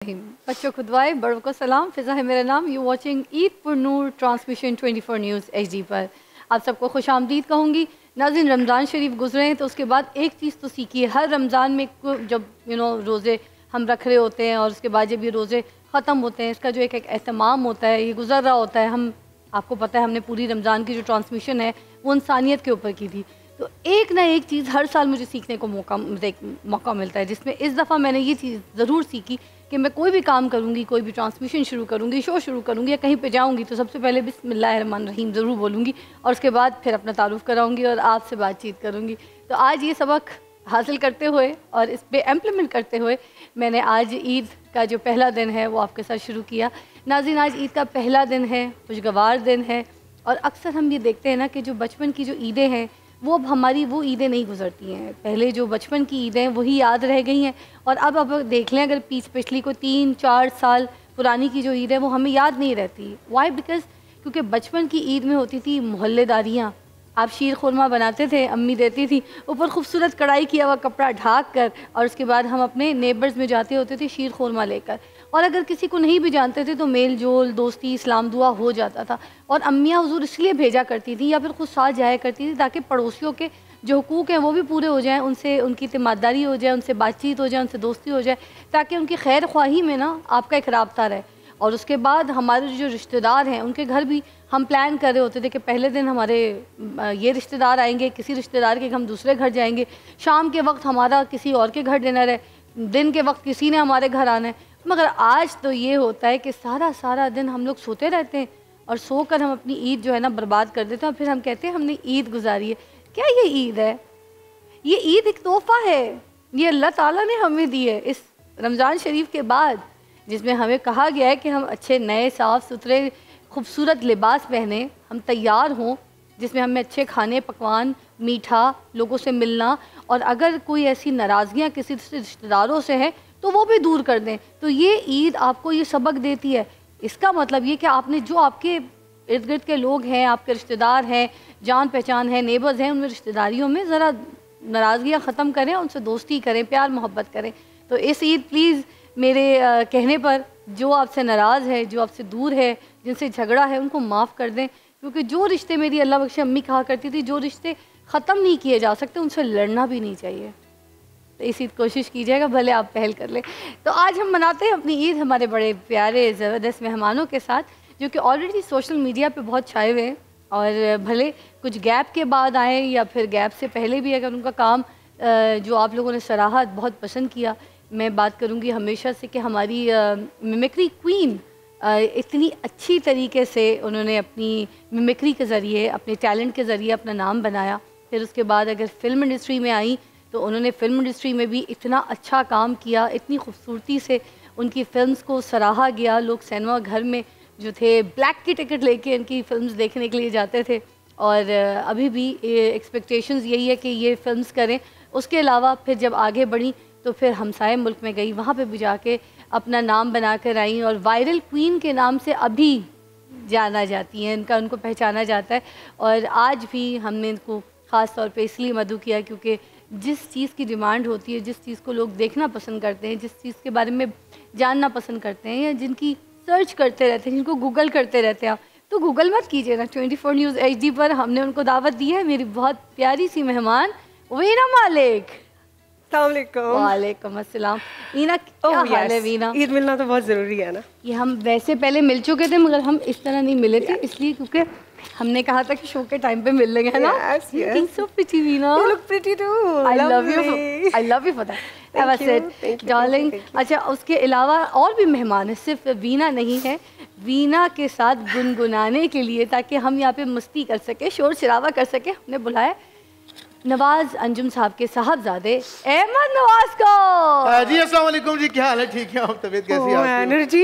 बच्चों को दुआएं, बड़ों को सलाम। फिजा है मेरा नाम। यू वाचिंग ईद पुर नूर ट्रांसमिशन 24 न्यूज़ HD पर। आप सबको खुश आमदीद कहूँगी। नाज़रीन, रमज़ान शरीफ गुजरे हैं तो उसके बाद एक चीज़ तो सीखी है। हर रमज़ान में जब रोज़े हम रख रहे होते हैं और उसके बाद जब ये रोज़े ख़त्म होते हैं, इसका जो एक एहतमाम होता है, ये गुजर रहा होता है। हम आपको पता है हमने पूरी रमज़ान की जो ट्रांसमिशन है वो इंसानियत के ऊपर की थी। तो एक ना एक चीज़ हर साल मुझे सीखने को मौका मिलता है, जिसमें इस दफ़ा मैंने ये चीज़ ज़रूर सीखी कि मैं कोई भी काम करूँगी, कोई भी ट्रांसमिशन शुरू करूँगी, शो शुरू करूँगी या कहीं पे जाऊँगी तो सबसे पहले बिस्मिल्लाहिर्रहमानिर्रहीम ज़रूर बोलूँगी और उसके बाद फिर अपना तारुफ़ कराऊँगी और आपसे बातचीत करूँगी। तो आज ये सबक हासिल करते हुए और इस पे इम्प्लीमेंट करते हुए मैंने आज ईद का जो पहला दिन है वो आपके साथ शुरू किया। नाज़रीन, आज ईद का पहला दिन है, खुशगवार दिन है और अक्सर हम ये देखते हैं ना कि जो बचपन की जो ईदें हैं वो अब हमारी वो ईदें नहीं गुजरती हैं। पहले जो बचपन की ईदें वही याद रह गई हैं और अब देख लें अगर पिछली को 3-4 साल पुरानी की जो ईद है वो हमें याद नहीं रहती। वाई? बिकॉज़ क्योंकि बचपन की ईद में होती थी मोहल्लेदारियाँ। आप शीर खुरमा बनाते थे, अम्मी देती थी, ऊपर खूबसूरत कढ़ाई किया हुआ कपड़ा ढाक कर, और उसके बाद हम अपने नेबर्स में जाते होते थे शीर खुरमा लेकर। और अगर किसी को नहीं भी जानते थे तो मेल जोल, दोस्ती, इस्लाम दुआ हो जाता था। और अम्मियाँ हुजूर इसलिए भेजा करती थी या फिर खुद साथ जाया करती थी ताकि पड़ोसियों के जो हुकूक हैं वो भी पूरे हो जाएँ, उनसे उनकी तिमारदारी हो जाए, उनसे बातचीत हो जाए, उनसे दोस्ती हो जाए, ताकि उनकी खैर ख्वाही में ना आपका एक राब्ता रहे। और उसके बाद हमारे जो रिश्तेदार हैं उनके घर भी हम प्लान कर रहे होते थे कि पहले दिन हमारे ये रिश्तेदार आएंगे, किसी रिश्तेदार के हम दूसरे घर जाएंगे, शाम के वक्त हमारा किसी और के घर डिनर है, दिन के वक्त किसी ने हमारे घर आना है। मगर आज तो ये होता है कि सारा दिन हम लोग सोते रहते हैं और सोकर हम अपनी ईद जो है ना बर्बाद कर देते हैं और फिर हम कहते हैं हमने ईद गुजारी है। क्या ये ईद है? ये ईद एक तोहफ़ा है, ये अल्लाह ताला ने हमें दी है इस रमज़ान शरीफ के बाद, जिसमें हमें कहा गया है कि हम अच्छे नए साफ़ सुथरे खूबसूरत लिबास पहने, हम तैयार हों, जिसमें हमें अच्छे खाने पकवान, मीठा, लोगों से मिलना, और अगर कोई ऐसी नाराज़गियाँ किसी रिश्तेदारों से हैं तो वो भी दूर कर दें। तो ये ईद आपको ये सबक देती है। इसका मतलब ये कि आपने जो आपके इर्द गिर्द के लोग हैं, आपके रिश्तेदार हैं, जान पहचान है, नेबर्स हैं, उनमें रिश्तेदारियों में ज़रा नाराज़गियाँ ख़त्म करें, उनसे दोस्ती करें, प्यार मोहब्बत करें। तो इस ईद प्लीज़ मेरे कहने पर जो आपसे नाराज़ है, जो आपसे दूर है, जिनसे झगड़ा है, उनको माफ़ कर दें, क्योंकि जो रिश्ते, मेरी अल्लाह बख्शे अम्मी कहा करती थी, जो रिश्ते ख़त्म नहीं किए जा सकते उनसे लड़ना भी नहीं चाहिए। तो इसी कोशिश कीजिएगा, भले आप पहल कर लें। तो आज हम मनाते हैं अपनी ईद हमारे बड़े प्यारे ज़बरदस्त मेहमानों के साथ, जो कि ऑलरेडी सोशल मीडिया पे बहुत छाए हुए हैं, और भले कुछ गैप के बाद आए या फिर गैप से पहले भी अगर उनका काम जो आप लोगों ने सराहा, बहुत पसंद किया। मैं बात करूँगी हमेशा से कि हमारी मिमिक्री क्वीन इतनी अच्छी तरीके से उन्होंने अपनी मिमिक्री के ज़रिए, अपने टैलेंट के ज़रिए अपना नाम बनाया। फिर उसके बाद अगर फ़िल्म इंडस्ट्री में आई तो उन्होंने फ़िल्म इंडस्ट्री में भी इतना अच्छा काम किया, इतनी खूबसूरती से उनकी फ़िल्म्स को सराहा गया। लोग सिनेमा घर में जो थे ब्लैक की टिकट लेके इनकी फ़िल्म्स देखने के लिए जाते थे, और अभी भी एक्सपेक्टेशंस यही है कि ये फ़िल्म्स करें। उसके अलावा फिर जब आगे बढ़ी तो फिर हमसाए मुल्क में गई, वहाँ पे भी जाके अपना नाम बना कर आई और वायरल क्वीन के नाम से अभी जाना जाती हैं, उनको पहचाना जाता है। और आज भी हमने इनको ख़ास तौर पे इसलिए मदऊ किया क्योंकि जिस चीज़ की डिमांड होती है, जिस चीज़ को लोग देखना पसंद करते हैं, जिस चीज़ के बारे में जानना पसंद करते हैं, या जिनकी सर्च करते रहते हैं, जिनको गूगल करते रहते हैं, तो गूगल मत कीजिए ना, 24 न्यूज़ HD पर हमने उनको दावत दी है। मेरी बहुत प्यारी सी मेहमान वीना मालिक। वालेकुम अस्सलाम। वीना, क्या हाल है वीना? ईद मिलना तो बहुत ज़रूरी है ना। ये हम वैसे पहले मिल चुके थे मगर हम इस तरह नहीं मिले थे, इसलिए क्योंकि हमने कहा था कि शो के टाइम पे मिल लेंगे, है ना? So pretty, Veena. You look pretty too. I love you for that. Thank you, darling. अच्छा, उसके अलावा और भी मेहमान हैं, सिर्फ वीना नहीं है। वीना के साथ गुनगुनाने के लिए, ताकि हम यहाँ पे मस्ती कर सके, शोर शराबा कर सके, हमने बुलाया नवाज अंजुम साहब के साहबजादे अहमद नवाज को। जी अस्सलाम वालेकुम जी, क्या हाल है? ठीक है, आप तबीयत कैसी है? एनर्जी।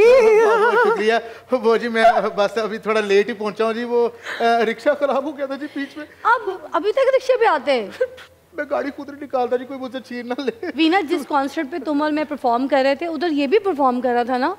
शुक्रिया। वो जी मैं बस अभी थोड़ा लेट ही पहुंचा हूँ जी, वो रिक्शा खराब हो गया था जी बीच में। अब अभी तक रिक्शे पे आते हैं? मैं गाड़ी खुद नहीं निकालता जी, कोई मुझसे छीन ना ले। वीना, जिस कॉन्सर्ट पे तुम और मैं परफॉर्म कर रहे थे उधर ये भी परफॉर्म कर रहा था ना?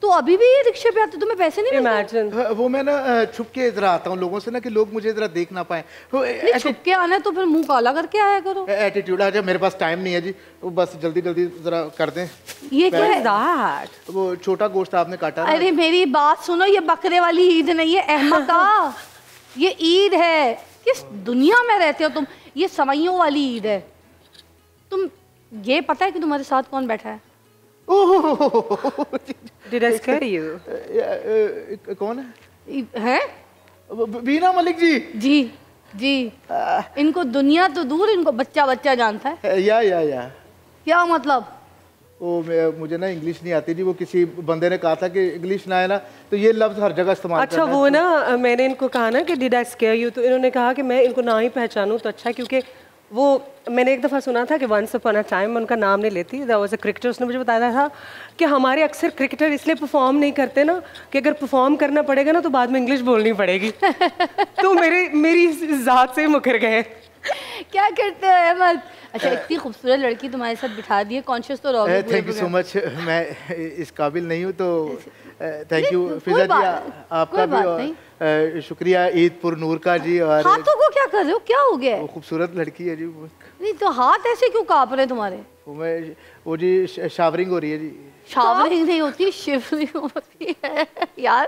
तो अभी भी ये रिक्शे पे आते, तुम्हें पैसे नहीं मिलते? इमेजिन। वो मैं ना छुप के इधर आता हूँ लोगों से ना, कि लोग मुझे इधर देख ना पाए। नहीं, छुप के आना है तो फिर मुंह काला करके आया करो। एटीट्यूड आ जाए, मेरे पास टाइम नहीं है जी, वो बस जल्दी जल्दी जरा कर दें। ये क्या है? वो छोटा गोश्त आपने काटा ना। अरे मेरी बात सुनो, ये बकरे वाली ईद नहीं है अहमका, ये ईद है। किस दुनिया में रहते हो तुम? ये सवैयों वाली ईद है। तुम ये पता है कि तुम्हारे साथ कौन बैठा है? Did I scare you? कौन है? बीना मलिक जी। जी जी, इनको दुनिया तो दूर, इनको बच्चा बच्चा जानता है। या क्या मतलब? मुझे ना इंग्लिश नहीं आती जी। वो किसी बंदे ने कहा था कि इंग्लिश ना है ना तो ये लफ्ज हर जगह इस्तेमाल अच्छा, वो ना मैंने इनको कहा ना कि डिड आई स्केयर यू, तो इन्होंने कहा कि मैं इनको ना ही पहचानूं तो अच्छा, क्योंकि वो मैंने एक दफ़ा सुना था कि वंस अपॉन अ टाइम, मैं उनका नाम नहीं लेती, दैट वाज अ क्रिकेटर, उसने मुझे बताया था कि हमारे अक्सर क्रिकेटर इसलिए परफॉर्म नहीं करते ना कि अगर परफॉर्म करना पड़ेगा ना तो बाद में इंग्लिश बोलनी पड़ेगी। तो मेरी ज़ात से मुकर गए। क्या करते हो अहमद? अच्छा, इतनी खूबसूरत लड़की तुम्हारे साथ बिठा दी है, कॉन्शियस तो रहोगे। Thank you so much. मैं इस काबिल नहीं हूँ तो थैंक यू फिजा जी, आपका भी, और शुक्रिया ईद पुर नूर का जी। और हाथों को क्या कर रहे हो, क्या हो गया? वो खूबसूरत लड़की है जी। नहीं तो हाथ ऐसे क्यों कांप रहे तुम्हारे? वो जी शावरिंग हो रही है जी। शावरिंग नहीं होती, शिवरिंग होती है यार।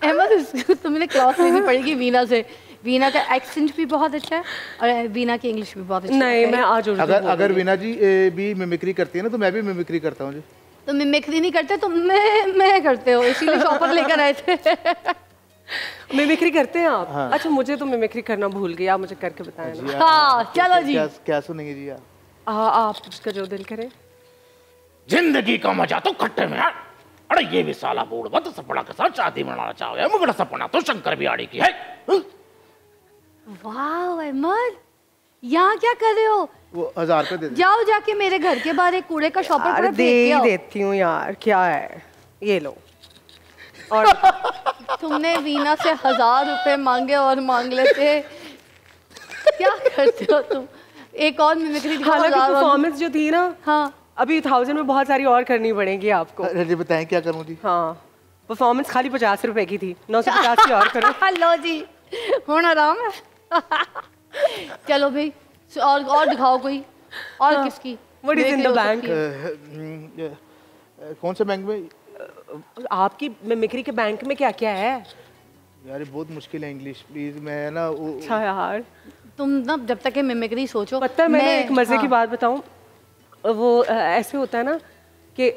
अहमद, तुमने क्लास लेनी पड़ेगी वीना से। वीना का एक्सेंट भी बहुत अच्छा है और वीना की इंग्लिश भी बहुत अच्छी है। नहीं, मैं आज अगर वीना जी भी मिमिक्री करती है ना तो मैं भी मिमिक्री करता हूँ जी। तो मिमिक्री नहीं करते तो मैं करते हो, इसीलिए शॉपर लेकर आए थे। मिमिक्री करते हैं आप? हाँ। अच्छा, मुझे तो मिमिक्री करना भूल गई, आप मुझे करके बताएं ना। हाँ चलो जी। क्या सुनेंगे जी आप उसका जो दिल करे। जिंदगी का मजा तो खट्टे में है। अरे ये भी साला बूढ़ सपना के साथ शादी मनाना चाहोगे, मगर सपना तो शंकर बिहारी की है। वाह अहमद, यहाँ क्या कर रहे हो? वो 1000 रुपए दे दे। जाओ जाके मेरे घर के बाहर एक कूड़े का शॉपर पड़ा, दे ही देती हूँ यार, क्या है ये लो। और तुमने वीना से 1000 रुपए मांगे और मांग लेते। क्या करते हो तुम? एक और मिमिक्री दिखाओ। हालांकि परफॉर्मेंस जो थी ना, हाँ अभी 1000 में बहुत सारी और करनी पड़ेगी आपको। जी बताएं क्या करूँ जी? हाँ, परफॉर्मेंस खाली 50 रुपए की थी, 950 की और करो। लो जी, होना आराम है। चलो भाई, और दिखाओ कोई और। हाँ, किसकी? What is in the bank? कौन से बैंक में? आपकी मिमिक्री के बैंक में क्या क्या है? यार ये बहुत मुश्किल है इंग्लिश, प्लीज। मैं ना अच्छा यार, तुम ना जब तक ये मिमिक्री सोचो। पता है, मैंने एक मजे की बात बताऊं, वो ऐसे होता है ना कि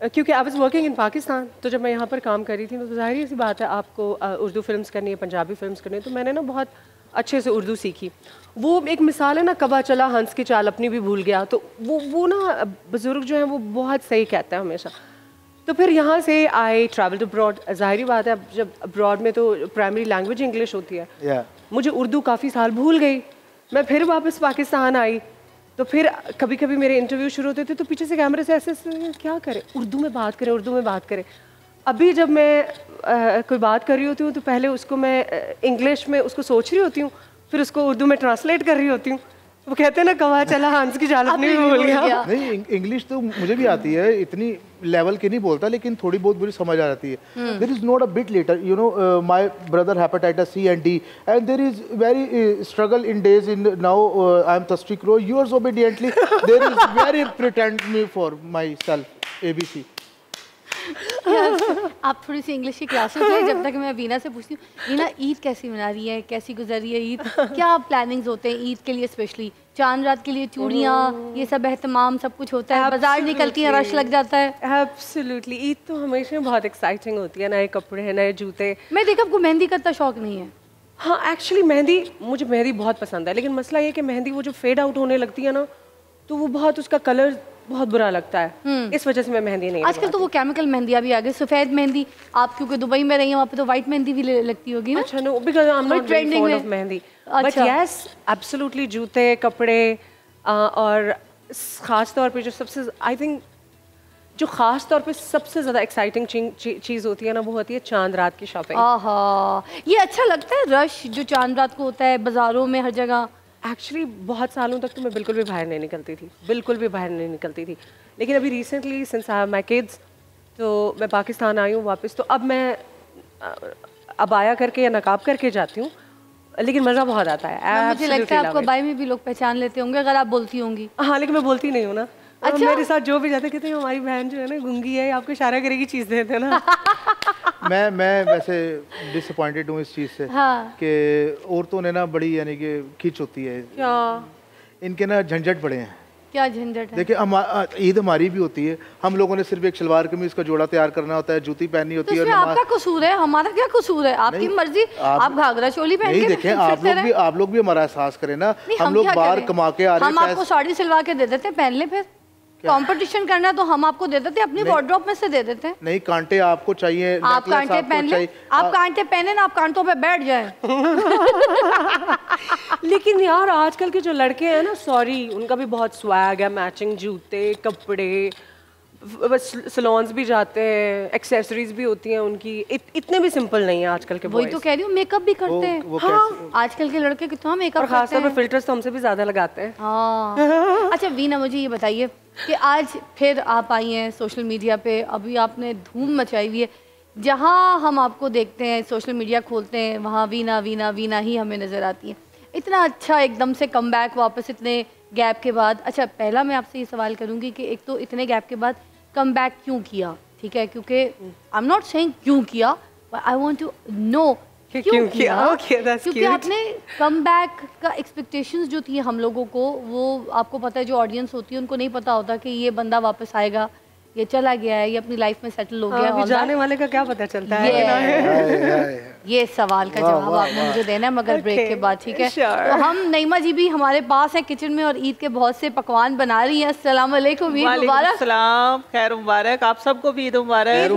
क्योंकि I was working in Pakistan, तो जब मैं यहाँ पर काम कर रही थी तो जाहिर सी बात है आपको उर्दू फिल्म्स करनी है, पंजाबी फिल्म्स करनी है, तो मैंने ना बहुत अच्छे से उर्दू सीखी। वो एक मिसाल है ना, कबा चला हंस की चाल अपनी भी भूल गया, तो वो ना बुजुर्ग जो है वो बहुत सही कहता है हमेशा। तो फिर यहाँ से आई ट्रैवल्ड अब्रॉड। ज़ाहिर बात है जब अब्रॉड में तो प्राइमरी लैंग्वेज इंग्लिश होती है। मुझे उर्दू काफ़ी साल भूल गई। मैं फिर वापस पाकिस्तान आई तो फिर कभी कभी मेरे इंटरव्यू शुरू होते थे तो पीछे से कैमरे से ऐसे क्या करें, उर्दू में बात करें, उर्दू में बात करें। अभी जब मैं कोई बात कर रही होती हूँ तो पहले उसको मैं इंग्लिश में उसको सोच रही होती हूँ, फिर उसको उर्दू में ट्रांसलेट कर रही होती हूँ। वो कहते हैं ना, कवा चला हंस की चाल अपनी भी भूल गया। नहीं, इंग्लिश तो मुझे भी आती है, इतनी लेवल की नहीं बोलता, लेकिन थोड़ी बहुत बुरी समझ आ जाती है। There is not a bit later, you know, my brother hepatitis C and D and there is very struggle in days in now I am thirsty crow, yours obediently there is very pretend me for myself ABC। आप थोड़ी सी English की classes लें जब तक मैं वीना से पूछती हूँ। वीना, ईद कैसी मना रही है, कैसी गुजर रही है ईद? क्या प्लानिंग्स होते हैं ईद के लिए? स्पेशली चांद रात के लिए चूड़ियाँ, ये सब एहतमाम सब कुछ होता है, बाजार निकलती है, रश लग जाता है। एब्सोल्युटली, ईद तो हमेशा बहुत एक्साइटिंग होती है, नए कपड़े हैं, नए जूते। मैं देखा आपको मेहंदी का इतना शौक नहीं है। हाँ, एक्चुअली मुझे मेहंदी बहुत पसंद है, लेकिन मसला ये कि मेहंदी वो जो फेड आउट होने लगती है ना, तो वो बहुत, उसका कलर बहुत बुरा लगता है। इस वजह से मैं मेहंदी नहीं। आजकल तो वो केमिकल मेहंदियाँ भी आ गई, सफ़ेद मेहंदी। आप क्योंकि दुबई में रही हैं, वहाँ पे तो वाइट मेहंदी भी लगती होगी ना? अच्छा, no, because I am not very fond of mehndi, but yes absolutely जूते, कपड़े, और ख़ास तौर पे जो सबसे, आई थिंक जो ख़ास तौर पे सबसे ज़्यादा एक्साइटिंग चीज़ होती है ना, वो होती है चांद रात की शॉपिंग। आहा, ये अच्छा लगता है रश जो चांद रात को होता है बाज़ारों में, हर जगह। एक्चुअली बहुत सालों तक तो मैं बिल्कुल भी बाहर नहीं निकलती थी, बिल्कुल भी बाहर नहीं निकलती थी, लेकिन अभी recently since I have my kids, तो मैं पाकिस्तान आई हूँ वापस, तो अब मैं अबाया करके या नकाब करके जाती हूँ, लेकिन मज़ा बहुत आता है। मुझे लगता है आपको अबाई में भी लोग पहचान लेते होंगे अगर आप बोलती होंगी। हाँ, लेकिन मैं बोलती नहीं हूँ ना। अच्छा? मेरे साथ जो भी जाते कहते हैं हमारी बहन जो है ना गूंगी है, आपको इशारा करेगी चीज़ देते हैं ना। मैं वैसे डिसअपॉइंटेड हूँ इस चीज़ से कि औरतों ने ना बड़ी यानी कि खींच होती है। क्या इनके ना झंझट बड़े हैं। क्या झंझट है? देखिए ईद हमारी भी होती है, हम लोगों ने सिर्फ एक शलवार कमीज का जोड़ा तैयार करना होता है, जूती पहननी होती है। तो आपका कसूर है, हमारा क्या कसूर है? आपकी मर्जी, आप घाघरा चोली पहन के देखें, आप लोग भी हमारा एहसास करें ना। हम लोग बाहर कमा के आ रहे हैं, हम आपको साड़ी सिलवा के दे देते, पहन ले। फिर कंपटीशन करना तो हम आपको दे देते, अपनी वार्डरोब में से दे देते। नहीं, कांटे आपको चाहिए, आप कांटे पहन ले, आप कांटे पहने ना, आप कांटों पे बैठ जाए। लेकिन यार आजकल के जो लड़के हैं ना, सॉरी, उनका भी बहुत स्वैग है, मैचिंग जूते, कपड़े, सलोन्स भी जाते हैं, एक्सेसरीज भी होती हैं उनकी। इतने भी सिंपल नहीं है आजकल के। वही तो कह रही हूँ, मेकअप भी करते हैं। हाँ, आजकल के लड़के कितना मेकअप करते हैं, खासतौर पे फिल्टर्स तो हमसे भी ज्यादा लगाते हैं। हाँ। अच्छा वीना, मुझे ये बताइए कि आज फिर आप आई हैं सोशल मीडिया पे, अभी आपने धूम मचाई हुई है। जहाँ हम आपको देखते हैं, सोशल मीडिया खोलते हैं, वहाँ वीना वीना वीना ही हमें नज़र आती है। इतना अच्छा एकदम से कम बैक वापस इतने गैप के बाद। अच्छा, पहला मैं आपसे ये सवाल करूँगी कि एक तो इतने गैप के बाद कम बैक क्यों किया? ठीक है, क्योंकि आई एम नॉट सेइंग क्यों किया, but I want to know क्यों किया। क्योंकि आपने कम बैक का एक्सपेक्टेशंस जो थी हम लोगों को, वो आपको पता है जो ऑडियंस होती है उनको नहीं पता होता कि ये बंदा वापस आएगा, ये चला गया है, ये अपनी लाइफ में सेटल हो गया है। जाने वाले का क्या पता चलता है। ये सवाल का जवाब आपने मुझे देना है मगर ब्रेक के बाद, ठीक है? तो हम नईमा जी भी हमारे पास है किचन में और ईद के बहुत से पकवान बना रही हैं। अस्सलाम वालेकुम, ईद मुबारक। सलाम, खैर मुबारक, आप सबको भी ईद मुबारक।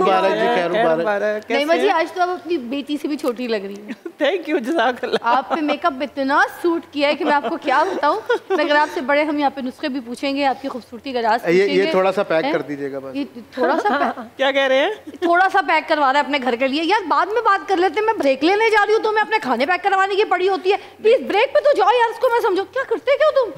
नईमा जी आज तो आप अपनी बेटी से भी छोटी लग रही है। थैंक यू, जज़ाकल्लाह। आप पे मेकअप इतना सूट किया है कि मैं आपको क्या बताऊं। मगर आपसे बड़े हम यहाँ पे नुस्खे भी पूछेंगे, आपकी खूबसूरती का राज पूछेंगे। ये थोड़ा सा पैक कर दीजिएगा बस। थोड़ा सा क्या कह रहे हैं? थोड़ा सा पैक करवा रहा है अपने घर के लिए। यार बाद में बात कर लेते हैं, मैं ब्रेक लेने जा रही हूँ तो मैं अपने खाने पैक करवाने की पड़ी होती है। प्लीज ब्रेक पे तो जाओ यार, इसको मैं समझो, क्या करते क्यों तुम?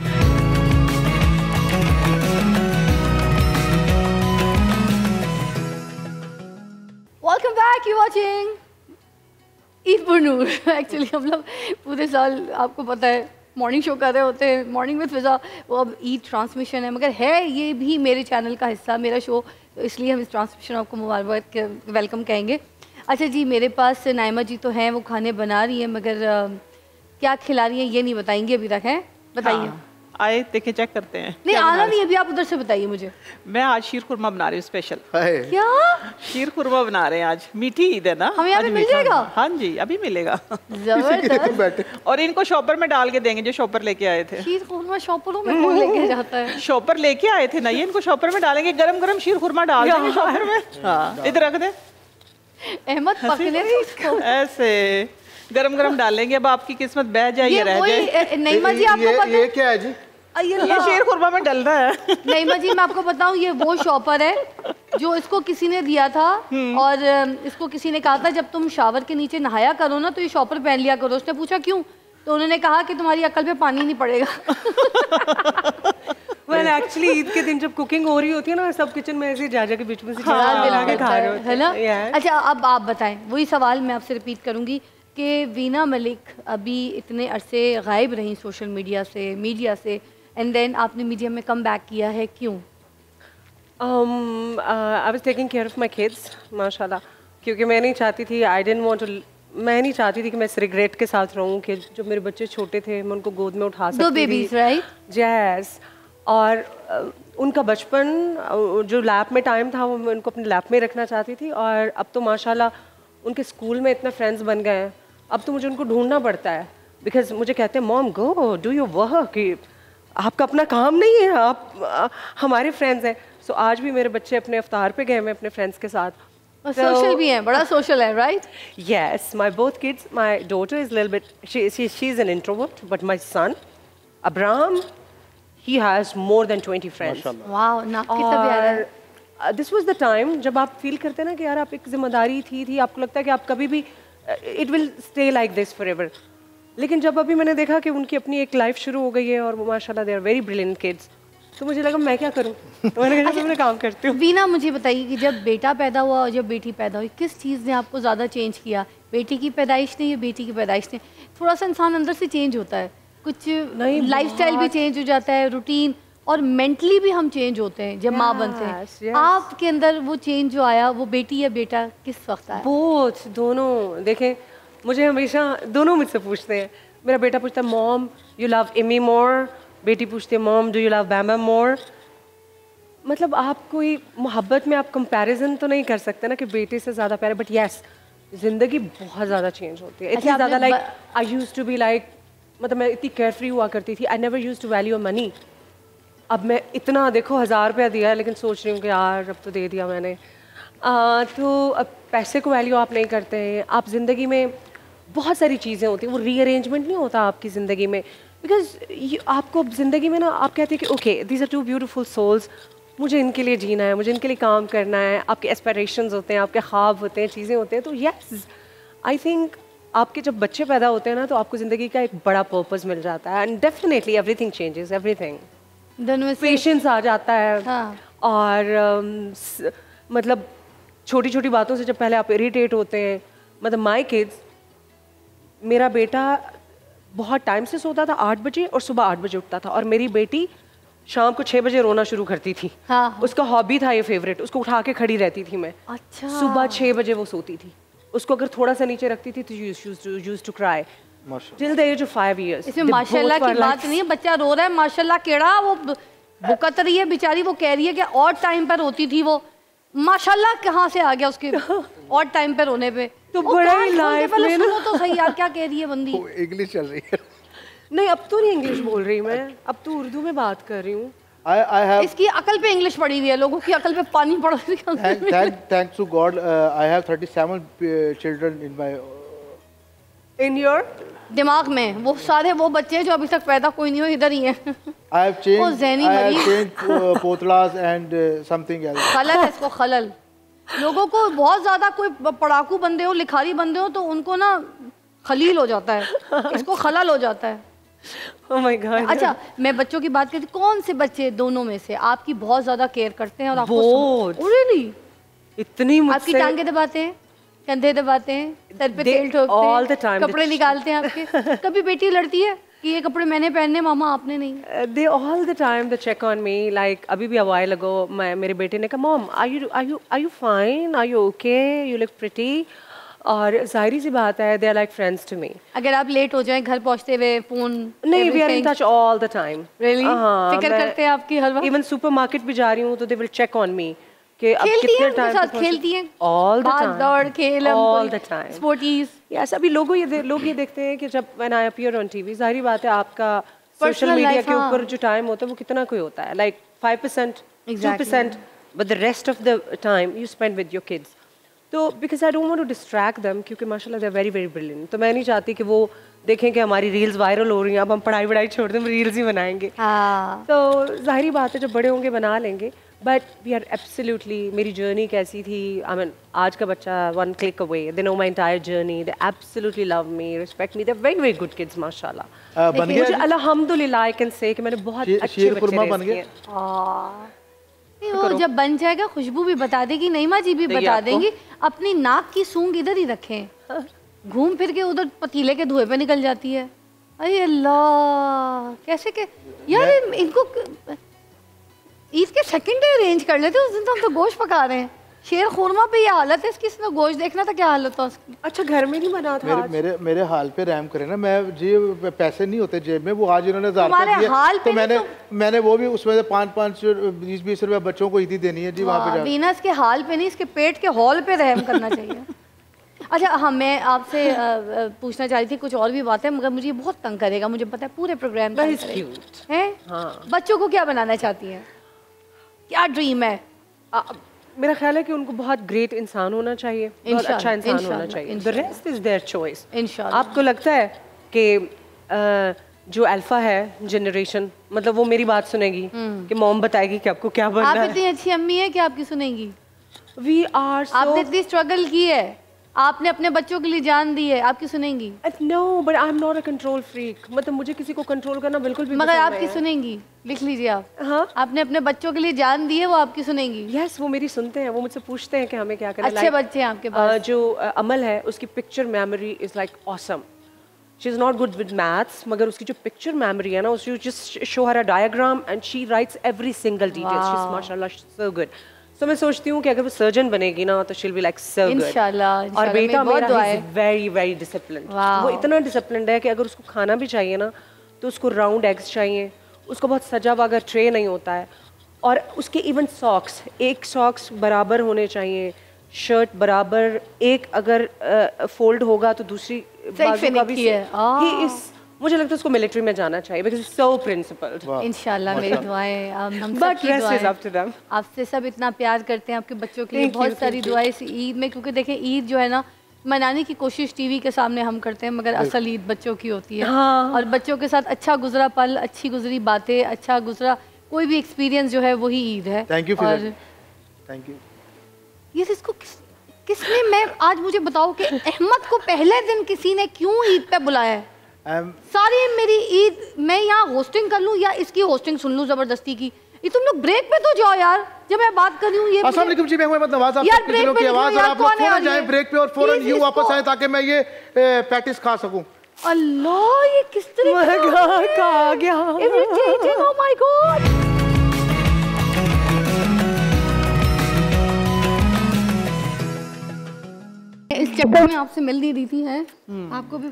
Welcome back, you watching Eid पर नूर। एक्चुअली हम लोग पूरे साल आपको पता है मॉर्निंग शो कर रहे होते हैं, मॉर्निंग विद फिजा। वो अब ईद ट्रांसमिशन है, मगर है ये भी मेरे चैनल का हिस्सा, मेरा शो, तो इसलिए हम इस ट्रांसमिशन आपको मुबारक वेलकम कहेंगे। अच्छा जी, मेरे पास नाइमा जी तो हैं, वो खाने बना रही हैं, मगर क्या खिला रही हैं ये नहीं बताएंगी अभी तक, हैं? बताइए। हाँ, आए देखे चेक करते हैं। नहीं आना नहीं, अभी आप उधर से बताइए मुझे। मैं आज शीर खुरमा बना रही हूँ स्पेशल। क्या शीर खुरमा बना रहे हैं आज? मीठी ईद है ना, हमें यहाँ पे मिल जाएगा? हाँ जी, अभी मिलेगा। जबरदस्त। और इनको शॉपर में डाल के देंगे, जो शॉपर लेके आए थे। शीर खुरमा शॉपरों में कौन लेके जाता है? शॉपर लेके आए थे ना, ये इनको शॉपर में डालेंगे, गरम गरम शीर खुरमा डाल देंगे शॉपर में। हाँ, इधर रख दे अहमद, पकड़े इसको ऐसे गरम गरम डालेंगे। अब आपकी किस्मत बह जाए या रह जाए। नईमा जी आपको पता है ये क्या है जी? ये शीर खुरमा में डल रहा है। नईमा जी मैं आपको बताऊं, ये वो शॉपर है जो इसको किसी ने दिया था और इसको किसी ने कहा था जब तुम शावर के नीचे नहाया करो ना तो ये शॉपर पहन लिया करो। उसने पूछा क्यों, तो उन्होंने कहा कि तुम्हारी अकल पे पानी नहीं पड़ेगा। वेल एक्चुअली ईद के दिन जब कुकिंग हो रही होती है ना, सब किचन में ऐसे जा के बीच में से मिला के खा रहे होते हैं, है ना? अच्छा अब आप बताएं, वही सवाल मैं आपसे रिपीट करूंगी कि वीना मलिक अभी इतने अरसे गायब रही सोशल मीडिया से एंड देन आपने मीडिया में कम बैक किया है, क्यों? I was taking care of my kids माशाल्लाह, क्योंकि मैं नहीं चाहती थी, मैं नहीं चाहती थी कि मैं इस रिग्रेट के साथ रहूं कि जो मेरे बच्चे छोटे थे मैं उनको गोद में उठा सकती थी। 2 बेबीज, राइट? यस। और उनका बचपन जो लैप में टाइम था वो मैं उनको अपने लैप में रखना चाहती थी। और अब तो माशाल्लाह उनके स्कूल में इतने फ्रेंड्स बन गए हैं, अब तो मुझे उनको ढूंढना पड़ता है। बिकॉज मुझे कहते हैं mom go do your work, आपका अपना काम नहीं है, आप हमारे फ्रेंड्स हैं। सो आज भी मेरे बच्चे अपने इफ्तार पे गए मैं अपने फ्रेंड्स के साथ। सोशल भी हैं, बड़ा सोशल है, right? Yes, my both kids, my daughter is a little bit, she's an introvert, but my son, Abraham, he has more than 20 friends. Wow, नाक कितना प्यारा है। This was the time जब आप फील करते हैं ना कि यार आप एक जिम्मेदारी थी आपको लगता है कि आप कभी भी it will stay like this forever. लेकिन जब अभी मैंने देखा कि उनकी अपनी एक लाइफ शुरू हो गई है और वो माशाल्लाह they are very brilliant kids, तो मुझे लगा मैं क्या करूँ, तो मैंने कहा मैं काम करती हूँ। वीना मुझे बताइए कि जब बेटा पैदा हुआ और जब बेटी पैदा हुई, किस चीज़ ने आपको ज़्यादा चेंज किया, बेटी की पैदाइश ने या बेटी की पैदाइश ने? थोड़ा सा इंसान अंदर से चेंज होता है, कुछ लाइफस्टाइल भी चेंज हो जाता है, रूटीन, और मेंटली भी हम चेंज होते हैं जब माँ बनते हैं। आपके अंदर वो चेंज जो आया वो बेटी या बेटा किस वक्त आया? बोथ, दोनों। देखें मुझे हमेशा दोनों मुझसे पूछते हैं। मेरा बेटा पूछता है मॉम यू लव इमी मोर, बेटी पूछती है मॉम डू यू लव बैम बैम मोर। मतलब आप कोई मोहब्बत में आप कंपैरिजन तो नहीं कर सकते ना कि बेटे से ज़्यादा प्यार, बट यस ज़िंदगी बहुत ज़्यादा चेंज होती है। इतनी ज़्यादा like I used to be like, मतलब मैं इतनी केयर फ्री हुआ करती थी, I never used to value money. अब मैं इतना देखो 1000 रुपया दिया है लेकिन सोच रही हूँ कि यार अब तो दे दिया मैंने। तो अब पैसे को वैल्यू आप नहीं करते हैं। आप ज़िंदगी में बहुत सारी चीज़ें होती हैं, वो रीअरेंजमेंट नहीं होता आपकी ज़िंदगी में, बिकॉज आपको ज़िंदगी में ना आप कहते हैं कि okay these are 2 beautiful souls, मुझे इनके लिए जीना है, मुझे इनके लिए काम करना है। आपके एस्पिरेशंस होते हैं, आपके ख्वाब होते हैं, चीज़ें होते हैं। तो यस आई थिंक आपके जब बच्चे पैदा होते हैं ना तो आपको ज़िंदगी का एक बड़ा पर्पस मिल जाता है, and definitely everything changes, everything. Patience आ जाता है। हाँ। और मतलब छोटी छोटी बातों से जब पहले आप इरिटेट होते हैं, मतलब माय किड्स, मेरा बेटा बहुत टाइम से सोता था 8 बजे और सुबह 8 बजे उठता था, और मेरी बेटी शाम को 6 बजे रोना शुरू करती थी। हाँ। उसका हॉबी था ये फेवरेट, उसको उठा के खड़ी रहती थी मैं। अच्छा। सुबह 6 बजे वो सोती थी, उसको अगर थोड़ा सा नीचे रखती थी तो used to cry till the age of 5 years। इसमें माशाल्लाह की बात नहीं है, बच्चा रो रहा है माशाल्लाह केड़ा, वो भुकत रही है बेचारी, वो कह रही है कि और टाइम पर होती थी वो, माशाल्लाह कहाँ से आ गया उसके और टाइम पर होने पे। तो बड़ा ही लाइफ में सुनो तो सही यार क्या कह रही है बंदी। इंग्लिश चल रही है। नहीं अब तो नहीं इंग्लिश बोल रही मैं, अब तो उर्दू में बात कर रही हूँ। इसकी अकल पे इंग्लिश पड़ी हुई है, लोगों की अकल पे पानी पड़ रही है। Thanks to God, I have 37 children in your दिमाग में। वो सारे वो बच्चे जो अभी तक पैदा कोई नहीं हो इधर ही हैं। I have changed पोतलास and something else। खलल है इसको, खलल। लोगों को बहुत ज्यादा कोई पढ़ाकू बंदे हो, लिखारी बंदे हो तो उनको ना खलील हो जाता है, इसको खलल हो जाता है। Oh my God। अच्छा मैं बच्चों की बात करती, कौन से बच्चे दोनों में से आपकी बहुत ज्यादा केयर करते हैं और आपको really? इतनी आपकी टांगे दबाते हैं, कंधे दबाते हैं, सर पे तेल ठोकते हैं, कपड़े निकालते हैं आपके? कभी बेटी लड़ती है कि ये कपड़े मैंने पहनने मामा आपने नहीं? They all the time they check on me, like अभी भी a while ago मेरे बेटे ने कहा mom are you fine, are you okay, you look pretty। और जाहिर सी बात है they are like friends to me। अगर आप लेट हो जाएं घर पहुंचते हुए फोन नहीं, we are in touch all the time। Really? फिक्र करते हैं आपकी हर वक्त? इवन सुपरमार्केट भी जा रही हूँ तो they will check on me कि अब कितने टाइम साथ खेलती हैं all the time, दौड़ खेल all the time, स्पोर्टीज। यस अभी लोग ये देखते हैं कि जब when I appear on TV, जाहिर बात है आपका सोशल मीडिया के ऊपर जो टाइम होता है वो कितना कोई होता है, like 5%, 2%, but the rest of the time you spend with your kids। तो because I don't want to distract them, क्योंकि माशाल्लाह they are very very brilliant. तो मैं नहीं चाहती कि वो देखें कि हमारी रील्स वायरल हो रही हैं, अब हम पढ़ाई वढ़ाई छोड़ दें, रील्स ही बनाएंगे। तो जाहिर बात है जब बड़े होंगे बना लेंगे, बट वी आर एब्सोल्युटली, मेरी जर्नी कैसी थी, आई मीन आज का बच्चा 1 click away, they know my entire journey, they absolutely love me, respect me, they very very good kids माशाल्लाह। मुझे अल्हम्दुलिल्लाह आई कैन से कि मैंने बहुत अच्छे बच्चे बन गए। वो जब बन जाएगा खुशबू भी बता देगी, नईमा जी भी बता देंगी। अपनी नाक की सूंघ इधर ही रखें, घूम फिर के उधर पतीले के धुएं पे निकल जाती है। अरे अल्लाह कैसे के यार इनको ईद के सेकंड डे अरेंज कर लेते, उस दिन तो हम तो गोश्त पका रहे हैं। शेर खुरमा पे ये हालत है इसकी, इसने गोश्त देखना था क्या हालत था उसकी। अच्छा घर में नहीं बना था? मेरे हाल पे रहम करें ना, मैं जी पैसे नहीं होते जेब में, वो आज इन्होंने 1000 रुपए दिए तो मैंने वो भी उसमें से 5-5 20-20 रुपए बच्चों को ईदी देनी है जी। वहाँ पे वीनस के हाल पे नहीं, इसके पेट के हॉल पे रहम करना चाहिए। अच्छा हाँ मैं आपसे पूछना चाह रही थी कुछ और भी बात है, मगर मुझे बहुत तंग करेगा, मुझे पता है पूरे प्रोग्राम है। बच्चों को क्या बनाना चाहती हैं, क्या ड्रीम है? मेरा ख्याल है कि उनको बहुत ग्रेट इंसान होना चाहिए, बहुत अच्छा इंसान होना चाहिए। The rest is their choice. आपको लगता है कि जो अल्फा है जनरेशन, मतलब वो मेरी बात सुनेगी कि मॉम बताएगी कि आपको क्या बनना है? आप इतनी अच्छी अम्मी है कि आपकी सुनेगी? वी आर आपने इतनी स्ट्रगल की है, आपने अपने बच्चों के लिए जान दी है, आपकी सुनेंगी? No but I am not a control freak, मतलब मुझे किसी को कंट्रोल करना बिल्कुल भी मगर आपकी सुनेंगी, लिख लीजिए आप। हाँ, आपने अपने बच्चों के लिए जान दी है, वो आपकी सुनेंगी? यस, वो मेरी सुनते हैं, वो मुझसे पूछते हैं कि हमें क्या करना है। अच्छे बच्चे हैं आपके पास। जो अमल है उसकी picture memory is like awesome. She is not good with maths, मगर उसकी जो पिक्चर मेमोरी है ना, उसकी just show her a diagram and she writes every single detail. She is माशाल्लाह सो गुड। सो मैं सोचती हूँ कि अगर वो सर्जन बनेगी ना तो she will be like so good इंशाल्लाह। और बेटा मेरा इज वेरी वेरी डिसिप्लिन्ड। वो इतना डिसिप्लिन्ड है कि अगर उसको खाना भी चाहिए ना तो उसको राउंड एग्स चाहिए, उसको बहुत सजा हुआ अगर ट्रे नहीं होता है, और उसके इवन सॉक्स, एक सॉक्स बराबर होने चाहिए, शर्ट बराबर, एक अगर फोल्ड होगा तो दूसरी बाजू का भी। ही इज, मुझे लगता है उसको मिलिट्री में जाना चाहिए बिकॉज़ इज सो प्रिंसिपल्ड। इंशाल्लाह मेरी दुआएं हम बट सबकी rest is up to them. आपसे सब इतना प्यार करते हैं आपके बच्चों के लिए। बहुत सारी दुआएं इस ईद में, क्योंकि देखें ईद जो है ना मनाने की कोशिश टीवी के सामने हम करते हैं, मगर असल ईद बच्चों की होती है। और बच्चों के साथ अच्छा गुजरा पल, अच्छी गुजरी बातें, अच्छा गुजरा कोई भी एक्सपीरियंस जो है वही ईद है। Thank you. Thank you. ये इसको किसने, मैं आज मुझे बताओ कि अहमद को पहले दिन किसी ने क्यों ईद पे बुलाया है? सारी मेरी ईद मैं यहाँ होस्टिंग कर लूँ या इसकी होस्टिंग सुन लूँ जबरदस्ती की? ये तुम लोग ब्रेक पे तो जाओ यार, जब मैं बात कर रही हूँ। ये अस्सलाम वालेकुम जी, मैं हूं अहमद नवाज, आप सबके दिलों की आवाज, और आप लोग फौरन जाएं ब्रेक पे और फौरन यूं वापस आए ताकि मैं ये पैटिस खा सकूं। अल्लाह, ये किस तरह का आ गया? Oh my God. इस चक्कर में आपसे मिल नहीं रही थी है, आपको भी।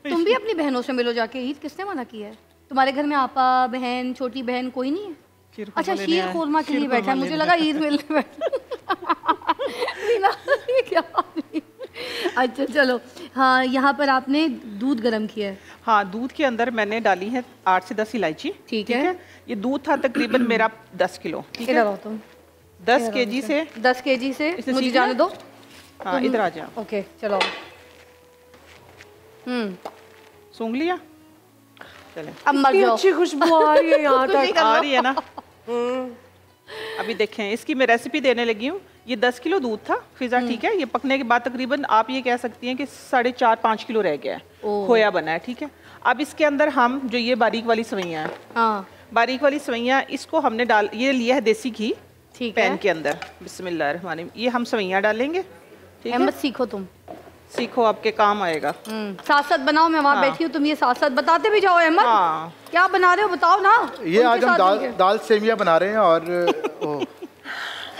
तुम भी अपनी बहनों से मिलो जाके। ईद किसने मना किया है? तुम्हारे घर में आपा, बहन, छोटी बहन कोई नहीं है? अच्छा, शीर खुरमा के लिए बैठा है, मुझे लगा ईद मिलने बैठा। ये क्या? अच्छा चलो, हाँ, यहाँ पर आपने दूध गर्म किया है। हाँ, दूध के अंदर मैंने डाली है 8 से 10 इलायची। ठीक है। ये दूध था तकरीबन मेरा 10 किलो। ठीक है, 10 केजी से 10 केजी से मुझे जाने दो। हाँ, इधर आ जाओ। ओके चलो। सूंघ लिया? चले, अब मर जाओ। अच्छी खुशबू आ रही है यहाँ तक। आ रही है ना? अभी देखें, इसकी मैं रेसिपी देने लगी हूँ। ये 10 किलो दूध था फिजा, ठीक है। ये पकने के बाद तकरीबन आप ये कह सकती हैं कि 4.5-5 किलो रह गया है, खोया बना है, ठीक है। अब इसके अंदर हम जो ये बारीक वाली सवैयाँ हैं, हाँ, बारीक वाली सवैयाँ, इसको हमने डाल, ये लिया है देसी घी पैन के अंदर। बिस्मिल्लाह, ये हम सवैयाँ डालेंगे। ठीक है, सीखो, तुम सीखो, आपके काम आएगा। साथ साथ बनाओ, मैं वहाँ बैठी हूँ, तुम ये साथ साथ बताते भी जाओ। अहमद, हाँ, क्या बना रहे हो बताओ ना। ये आज हम दाल सेमिया बना रहे हैं और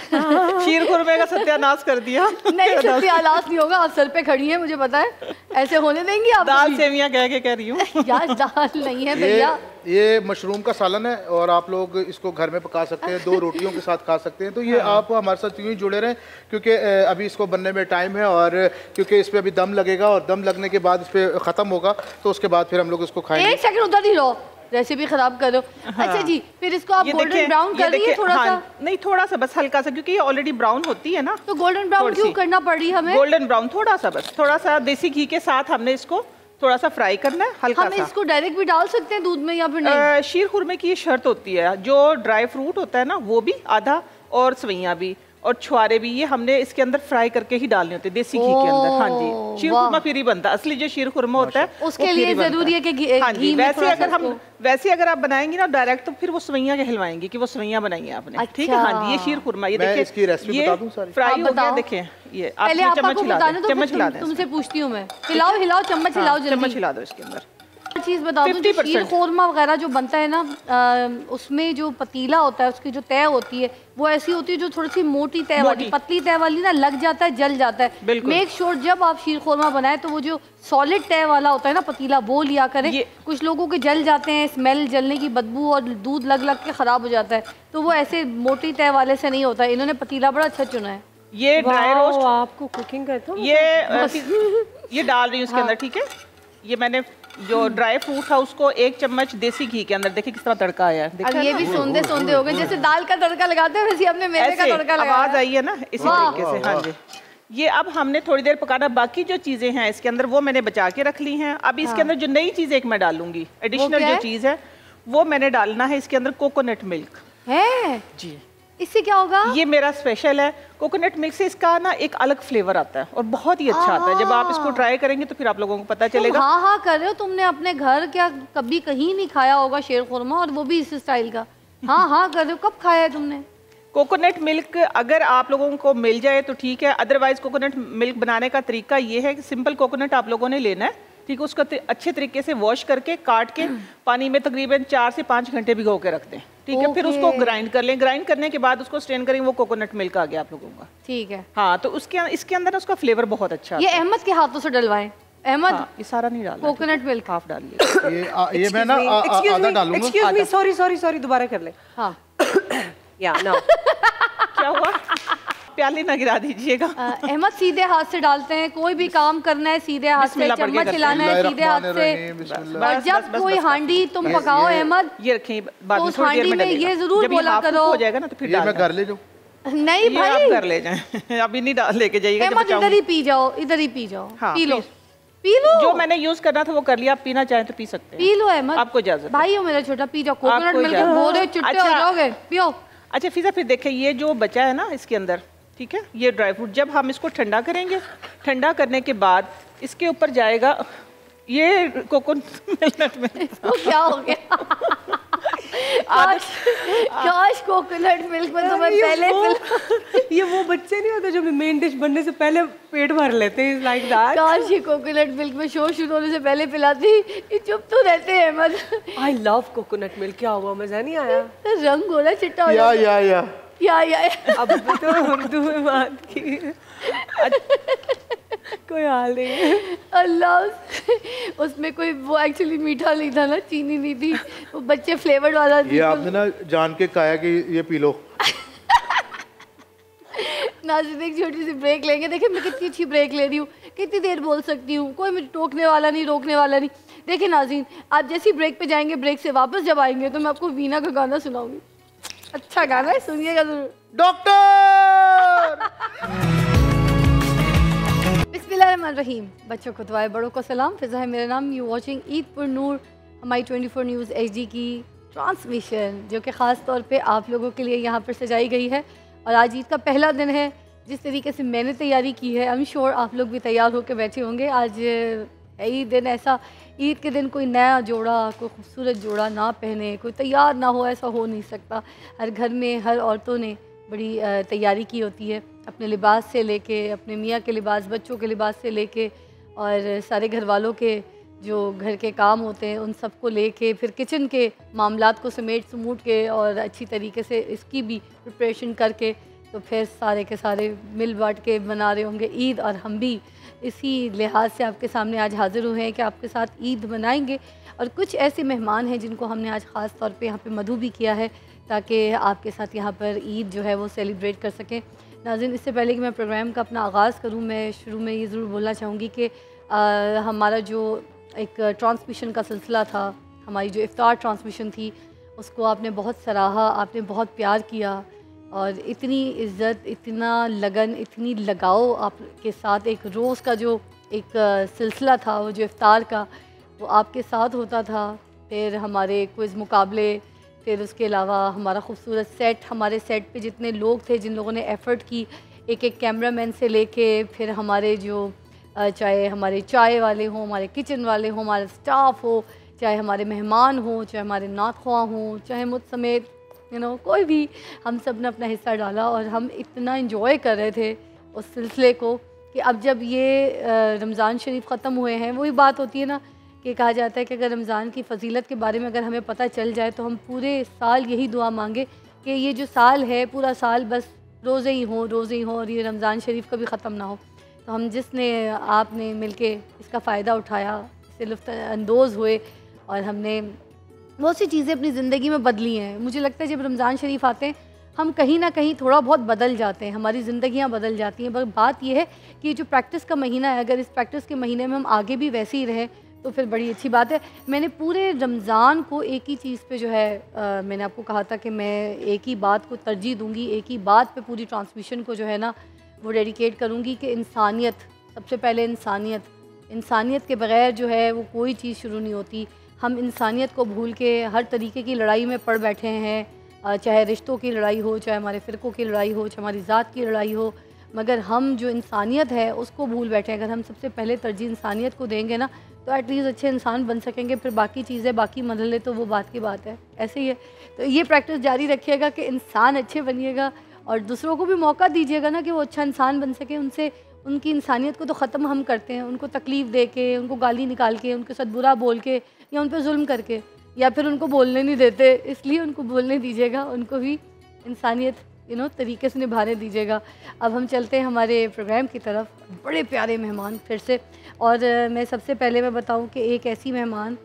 शीर खुरमे का सत्यानाश कर दिया। नहीं, सत्यानाश नहीं होगा, आप सर पे खड़ी हैं, मुझे पता है। ऐसे होने देंगी आप? दाल सेमिया कह के कह रही हूँ। यार दाल नहीं है भैया, ये मशरूम का सालन है और आप लोग इसको घर में पका सकते हैं, 2 रोटियों के साथ खा सकते हैं। तो ये आप हमारे साथ यूँ ही जुड़े रहें, क्योंकि अभी इसको बनने में टाइम है और क्योंकि इस पर अभी दम लगेगा और दम लगने के बाद इस पर ख़त्म होगा, तो उसके बाद फिर हम लोग इसको खाएंगे। 1 सेकंड उधर ही रहो, रेसिपी खराब करो। हाँ। अच्छा जी, फिर इसको आप गोल्डन ब्राउन कर रही है थोड़ा सा? नहीं, थोड़ा सा बस, हल्का सा, क्योंकि ये ऑलरेडी ब्राउन होती है ना। तो गोल्डन ब्राउन क्यों करना पड़ रही है हमें? गोल्डन ब्राउन थोड़ा सा, बस थोड़ा सा देसी घी के साथ हमने इसको थोड़ा सा फ्राई करना है, हल्का सा। हम इसको डायरेक्ट भी डाल सकते हैं दूध में या फिर नहीं? शीर खुरमे की ये शर्त होती है, जो ड्राई फ्रूट होता है ना वो भी आधा, और सवैयाँ भी और छुआरे भी, ये हमने इसके अंदर फ्राई करके ही डालने होते हैं देसी घी के अंदर। हाँ जी, शीर खुरमा फिर ही बनता है। असली जो शीर खुरमा होता है उसके लिए जरूरी है कि हाँ जी, वैसे अगर आप बनाएंगी ना डायरेक्ट, तो फिर वो सवैयाँ कहलवाएंगी कि वो सवैयाँ बनाई है आपने। ठीक है, हाँ जी, ये शीर खुरमा, ये देखिए इसकी रेसिपी बता दूं सारी? फ्राई हो गया, देखें ये। पहले आप चम्मच हिला दें, तुमसे पूछती हूँ मैं। हिलाओ हिलाओ, चम्मच हिलाओ, चम्मच हिला दो इसके अंदर। चीज़ बता दूं, शीर खुरमा वगैरह जो बनता है ना, उसमें जो पतीला होता है, उसकी जो तय होती है वो ऐसी होती है जो थोड़ी सी मोटी तय वाली, पतली तय वाली ना लग जाता है, जल जाता है। मेक श्योर जब आप शीर खुरमा बनाए तो वो जो सॉलिड तय वाला होता है ना पतीला, वो लिया करें। कुछ लोगों के जल जाते हैं, स्मेल, जलने की बदबू और दूध लग लग के खराब हो जाता है, तो वो ऐसे मोटी तय वाले से नहीं होता। इन्होंने पतीला बड़ा अच्छा चुना है। ये ड्राई रोस्ट, आपको कुकिंग करता हूं, ये डाल रही हूँ इसके अंदर। ठीक है, ये मैंने जो ड्राई फ्रूट था उसको 1 चम्मच देसी घी के अंदर, देखिए किस तरह तड़का आया है। अब ये भी सोंदे सोंदे हो गए, जैसे दाल का तड़का लगाते हैं वैसे हमने मेवे का तड़का लगाया। आवाज आई है ना, इसी तरीके से। हाँ जी, ये अब हमने थोड़ी देर पकाना। बाकी जो चीजें हैं इसके अंदर वो मैंने बचा के रख ली हैं। अब इसके अंदर जो नई चीज एक मैं डालूंगी, एडिशनल जो चीज है वो मैंने डालना है इसके अंदर, कोकोनट मिल्क है जी। इससे क्या होगा? ये मेरा स्पेशल है, कोकोनट मिल्क से इसका ना एक अलग फ्लेवर आता है और बहुत ही अच्छा आता है। जब आप इसको ट्राई करेंगे तो फिर आप लोगों को पता चलेगा। हाँ हाँ कर रहे हो, तुमने अपने घर क्या कभी कहीं नहीं खाया होगा शेर खुरमा, और वो भी इस स्टाइल का? हाँ हाँ कर रहे हो, कब खाया है तुमने? कोकोनट मिल्क अगर आप लोगों को मिल जाए तो ठीक है, अदरवाइज कोकोनट मिल्क बनाने का तरीका ये है कि सिंपल कोकोनट आप लोगों ने लेना है, ठीक है, उसको अच्छे तरीके से वॉश करके काट के पानी में तकरीबन 4 से 5 घंटे भिगो के रखते हैं, ठीक है। फिर उसको ग्राइंड कर लें, ग्राइंड करने के बाद उसको स्ट्रेन करेंगे, वो कोकोनट मिल्क आ गया आप लोगों का, ठीक है। हाँ, तो इसके अंदर उसका फ्लेवर बहुत अच्छा ये अहमद के हाथों से डलवाएं। अहमद, हाँ, ये सारा नहीं डालना, कोकोनट मिल्क हाफ डालिए। ये मैं ना आधा डालूंगा। एक्सक्यूज मी, सॉरी दोबारा कर ले। हाँ या नो क्या हुआ? प्याले ना गिरा दीजिएगा। अहमद सीधे हाथ से डालते हैं, कोई भी काम करना है सीधे हाथ से, चम्मच चलाना है सीधे हाथ से। और जब कोई हांडी तुम पकाओ अहमद, ये रखें, तो उस हांडी में ये जरूर बोला करो, हो जाएगा ना तो फिर ये मैं कर ले जाऊं? नहीं भाई, आप कर ले जाएं। अभी नहीं डाल लेके जाइएगा। अहमद इधर ही पी जाओ, इधर ही पी जाओ, हाँ, पी लो, पी लो। जो मैंने यूज करना था वो कर लिया, आप पीना चाहें तो पी सकते हैं। पी लो अहमद, आपको इजाजत। भाई हो मेरा छोटा, पी जाओ। कोकोनट मिल्क बोरे चिट्टे हो जाओगे, पियो। अच्छा फिजा, फिर देखें ये जो बचा है ना इसके अंदर, ठीक है, ये ड्राई फ्रूट जब हम इसको ठंडा करेंगे, ठंडा करने के बाद इसके ऊपर जाएगा ये कोकोनट मिल्क। इसको क्या हो गया? काश कोकोनट मिल्क में तुम्हें पहले ये वो बच्चे नहीं होते जो मेन डिश बनने से पहले पेट भर लेते हैं, लाइक दैट। काश ये कोकोनट मिल्क में शो शुरू होने से पहले पिलाती। ये चुप तो रहते हैं Ahmed. I love coconut milk. क्या हुआ, मजा नहीं आया? रंग हो रहा चिट्टा हो जाता है। या अब तो उर्दू में बात की, कोई हाल नहीं है। अल्लाह, उसमें कोई वो एक्चुअली मीठा नहीं था ना, चीनी नहीं थी, वो बच्चे फ्लेवर्ड वाला। ये आपने ना जान के कहा कि ये पी लो। नाज़रीन एक छोटी सी ब्रेक लेंगे। देखिए मैं कितनी अच्छी ब्रेक ले रही हूँ, कितनी देर बोल सकती हूँ, कोई मुझे टोकने वाला नहीं, रोकने वाला नहीं। देखिए नाज़रीन, आप जैसी ब्रेक पे जाएंगे, ब्रेक से वापस जब आएंगे तो मैं आपको वीना का गाना सुनाऊंगी। अच्छा गाना है, सुनिएगा जरूर। डॉक्टर बिस्मिल्लाहिर्रहमानिर्रहीम। बच्चों को दुआएं, बड़ों को सलाम। फिजा है मेरा नाम। यू वॉचिंग ईद पर नूर, हमारी 24 न्यूज़ HD की ट्रांसमिशन, जो कि ख़ास तौर पे आप लोगों के लिए यहाँ पर सजाई गई है। और आज ईद का पहला दिन है। जिस तरीके से मैंने तैयारी की है, आई एम श्योर आप लोग भी तैयार होकर बैठे होंगे। आज है ही दिन ऐसा, ईद के दिन कोई नया जोड़ा, कोई खूबसूरत जोड़ा ना पहने, कोई तैयार ना हो, ऐसा हो नहीं सकता। हर घर में हर औरतों ने बड़ी तैयारी की होती है, अपने लिबास से लेके, अपने मियाँ के लिबास, बच्चों के लिबास से लेके, और सारे घर वालों के जो घर के काम होते हैं उन सब को लेके, फिर किचन के मामलात को समेट समूट के और अच्छी तरीके से इसकी भी प्रिपरेशन करके, तो फिर सारे के सारे मिल बांट के मना रहे होंगे ईद। और हम भी इसी लिहाज से आपके सामने आज हाज़िर हुए हैं कि आपके साथ ईद मनाएंगे। और कुछ ऐसे मेहमान हैं जिनको हमने आज ख़ास तौर पे यहाँ पे मधु भी किया है, ताकि आपके साथ यहाँ पर ईद जो है वो सेलिब्रेट कर सकें। नाज़रीन, इससे पहले कि मैं प्रोग्राम का अपना आगाज़ करूँ, मैं शुरू में ये ज़रूर बोलना चाहूँगी कि हमारा जो एक ट्रांसमिशन का सिलसिला था, हमारी जो इफ्तार ट्रांसमिशन थी, उसको आपने बहुत सराहा, आपने बहुत प्यार किया, और इतनी इज़्ज़त, इतना लगन, इतनी लगाव आपके साथ। एक रोज़ का जो एक सिलसिला था, वो जो इफ्तार का, वो आपके साथ होता था। फिर हमारे क्विज़ मुकाबले, फिर उसके अलावा हमारा खूबसूरत सेट, हमारे सेट पे जितने लोग थे जिन लोगों ने एफ़र्ट की, एक एक कैमरामैन से लेके, फिर हमारे जो चाहे हमारे चाय वाले हों, हमारे किचन वाले हों, हमारे स्टाफ हो, चाहे हमारे मेहमान हों, चाहे हमारे नाख़्वा हों, चाहे मुझ समेत कोई भी, हम सब ने अपना हिस्सा डाला। और हम इतना इंजॉय कर रहे थे उस सिलसिले को कि अब जब ये रमज़ान शरीफ ख़त्म हुए हैं, वही बात होती है ना कि कहा जाता है कि अगर रमज़ान की फ़जीलत के बारे में अगर हमें पता चल जाए तो हम पूरे साल यही दुआ मांगे कि ये जो साल है, पूरा साल बस रोज़े ही हों, रोज़े ही हों, और ये रमज़ान शरीफ कभी ख़त्म ना हो। तो हम जिसने आपने मिलके इसका फ़ायदा उठाया, इससे लुत्फ़ अंदोज़ हुए, और हमने बहुत सी चीज़ें अपनी ज़िंदगी में बदली हैं। मुझे लगता है जब रमज़ान शरीफ आते हैं हम कहीं ना कहीं थोड़ा बहुत बदल जाते हैं, हमारी ज़िंदगियां बदल जाती हैं। पर बात यह है कि जो प्रैक्टिस का महीना है, अगर इस प्रैक्टिस के महीने में हम आगे भी वैसे ही रहें तो फिर बड़ी अच्छी बात है। मैंने पूरे रमज़ान को एक ही चीज़ पे जो है मैंने आपको कहा था कि मैं एक ही बात को तरजीह दूँगी, एक ही बात पे पूरी ट्रांसमिशन को जो है ना वो डेडिकेट करूँगी कि इंसानियत, सबसे पहले इंसानियत के बग़ैर जो है वो कोई चीज़ शुरू नहीं होती। हम इंसानियत को भूल के हर तरीके की लड़ाई में पड़ बैठे हैं, चाहे रिश्तों की लड़ाई हो, चाहे हमारे फ़िरक़ों की लड़ाई हो, चाहे हमारी ज़ात की लड़ाई हो, मगर हम जो इंसानियत है उसको भूल बैठे हैं। अगर हम सबसे पहले तरजीह इंसानियत को देंगे ना तो एटलीस्ट अच्छे इंसान बन सकेंगे। फिर बाकी चीज़ें, बाकी मरहले तो वो बात की बात है, ऐसे ही है। तो ये प्रैक्टिस जारी रखिएगा कि इंसान अच्छे बनिएगा और दूसरों को भी मौका दीजिएगा ना कि वो अच्छा इंसान बन सके। उनसे उनकी इंसानियत को तो ख़त्म हम करते हैं, उनको तकलीफ़ दे के, उनको गाली निकाल के, उनके साथ बुरा बोल के या उन पर जुल्म करके, या फिर उनको बोलने नहीं देते, इसलिए उनको बोलने दीजिएगा, उनको भी इंसानियत तरीके से निभाने दीजिएगा। अब हम चलते हैं हमारे प्रोग्राम की तरफ। बड़े प्यारे मेहमान फिर से, और मैं सबसे पहले मैं बताऊं कि एक ऐसी मेहमान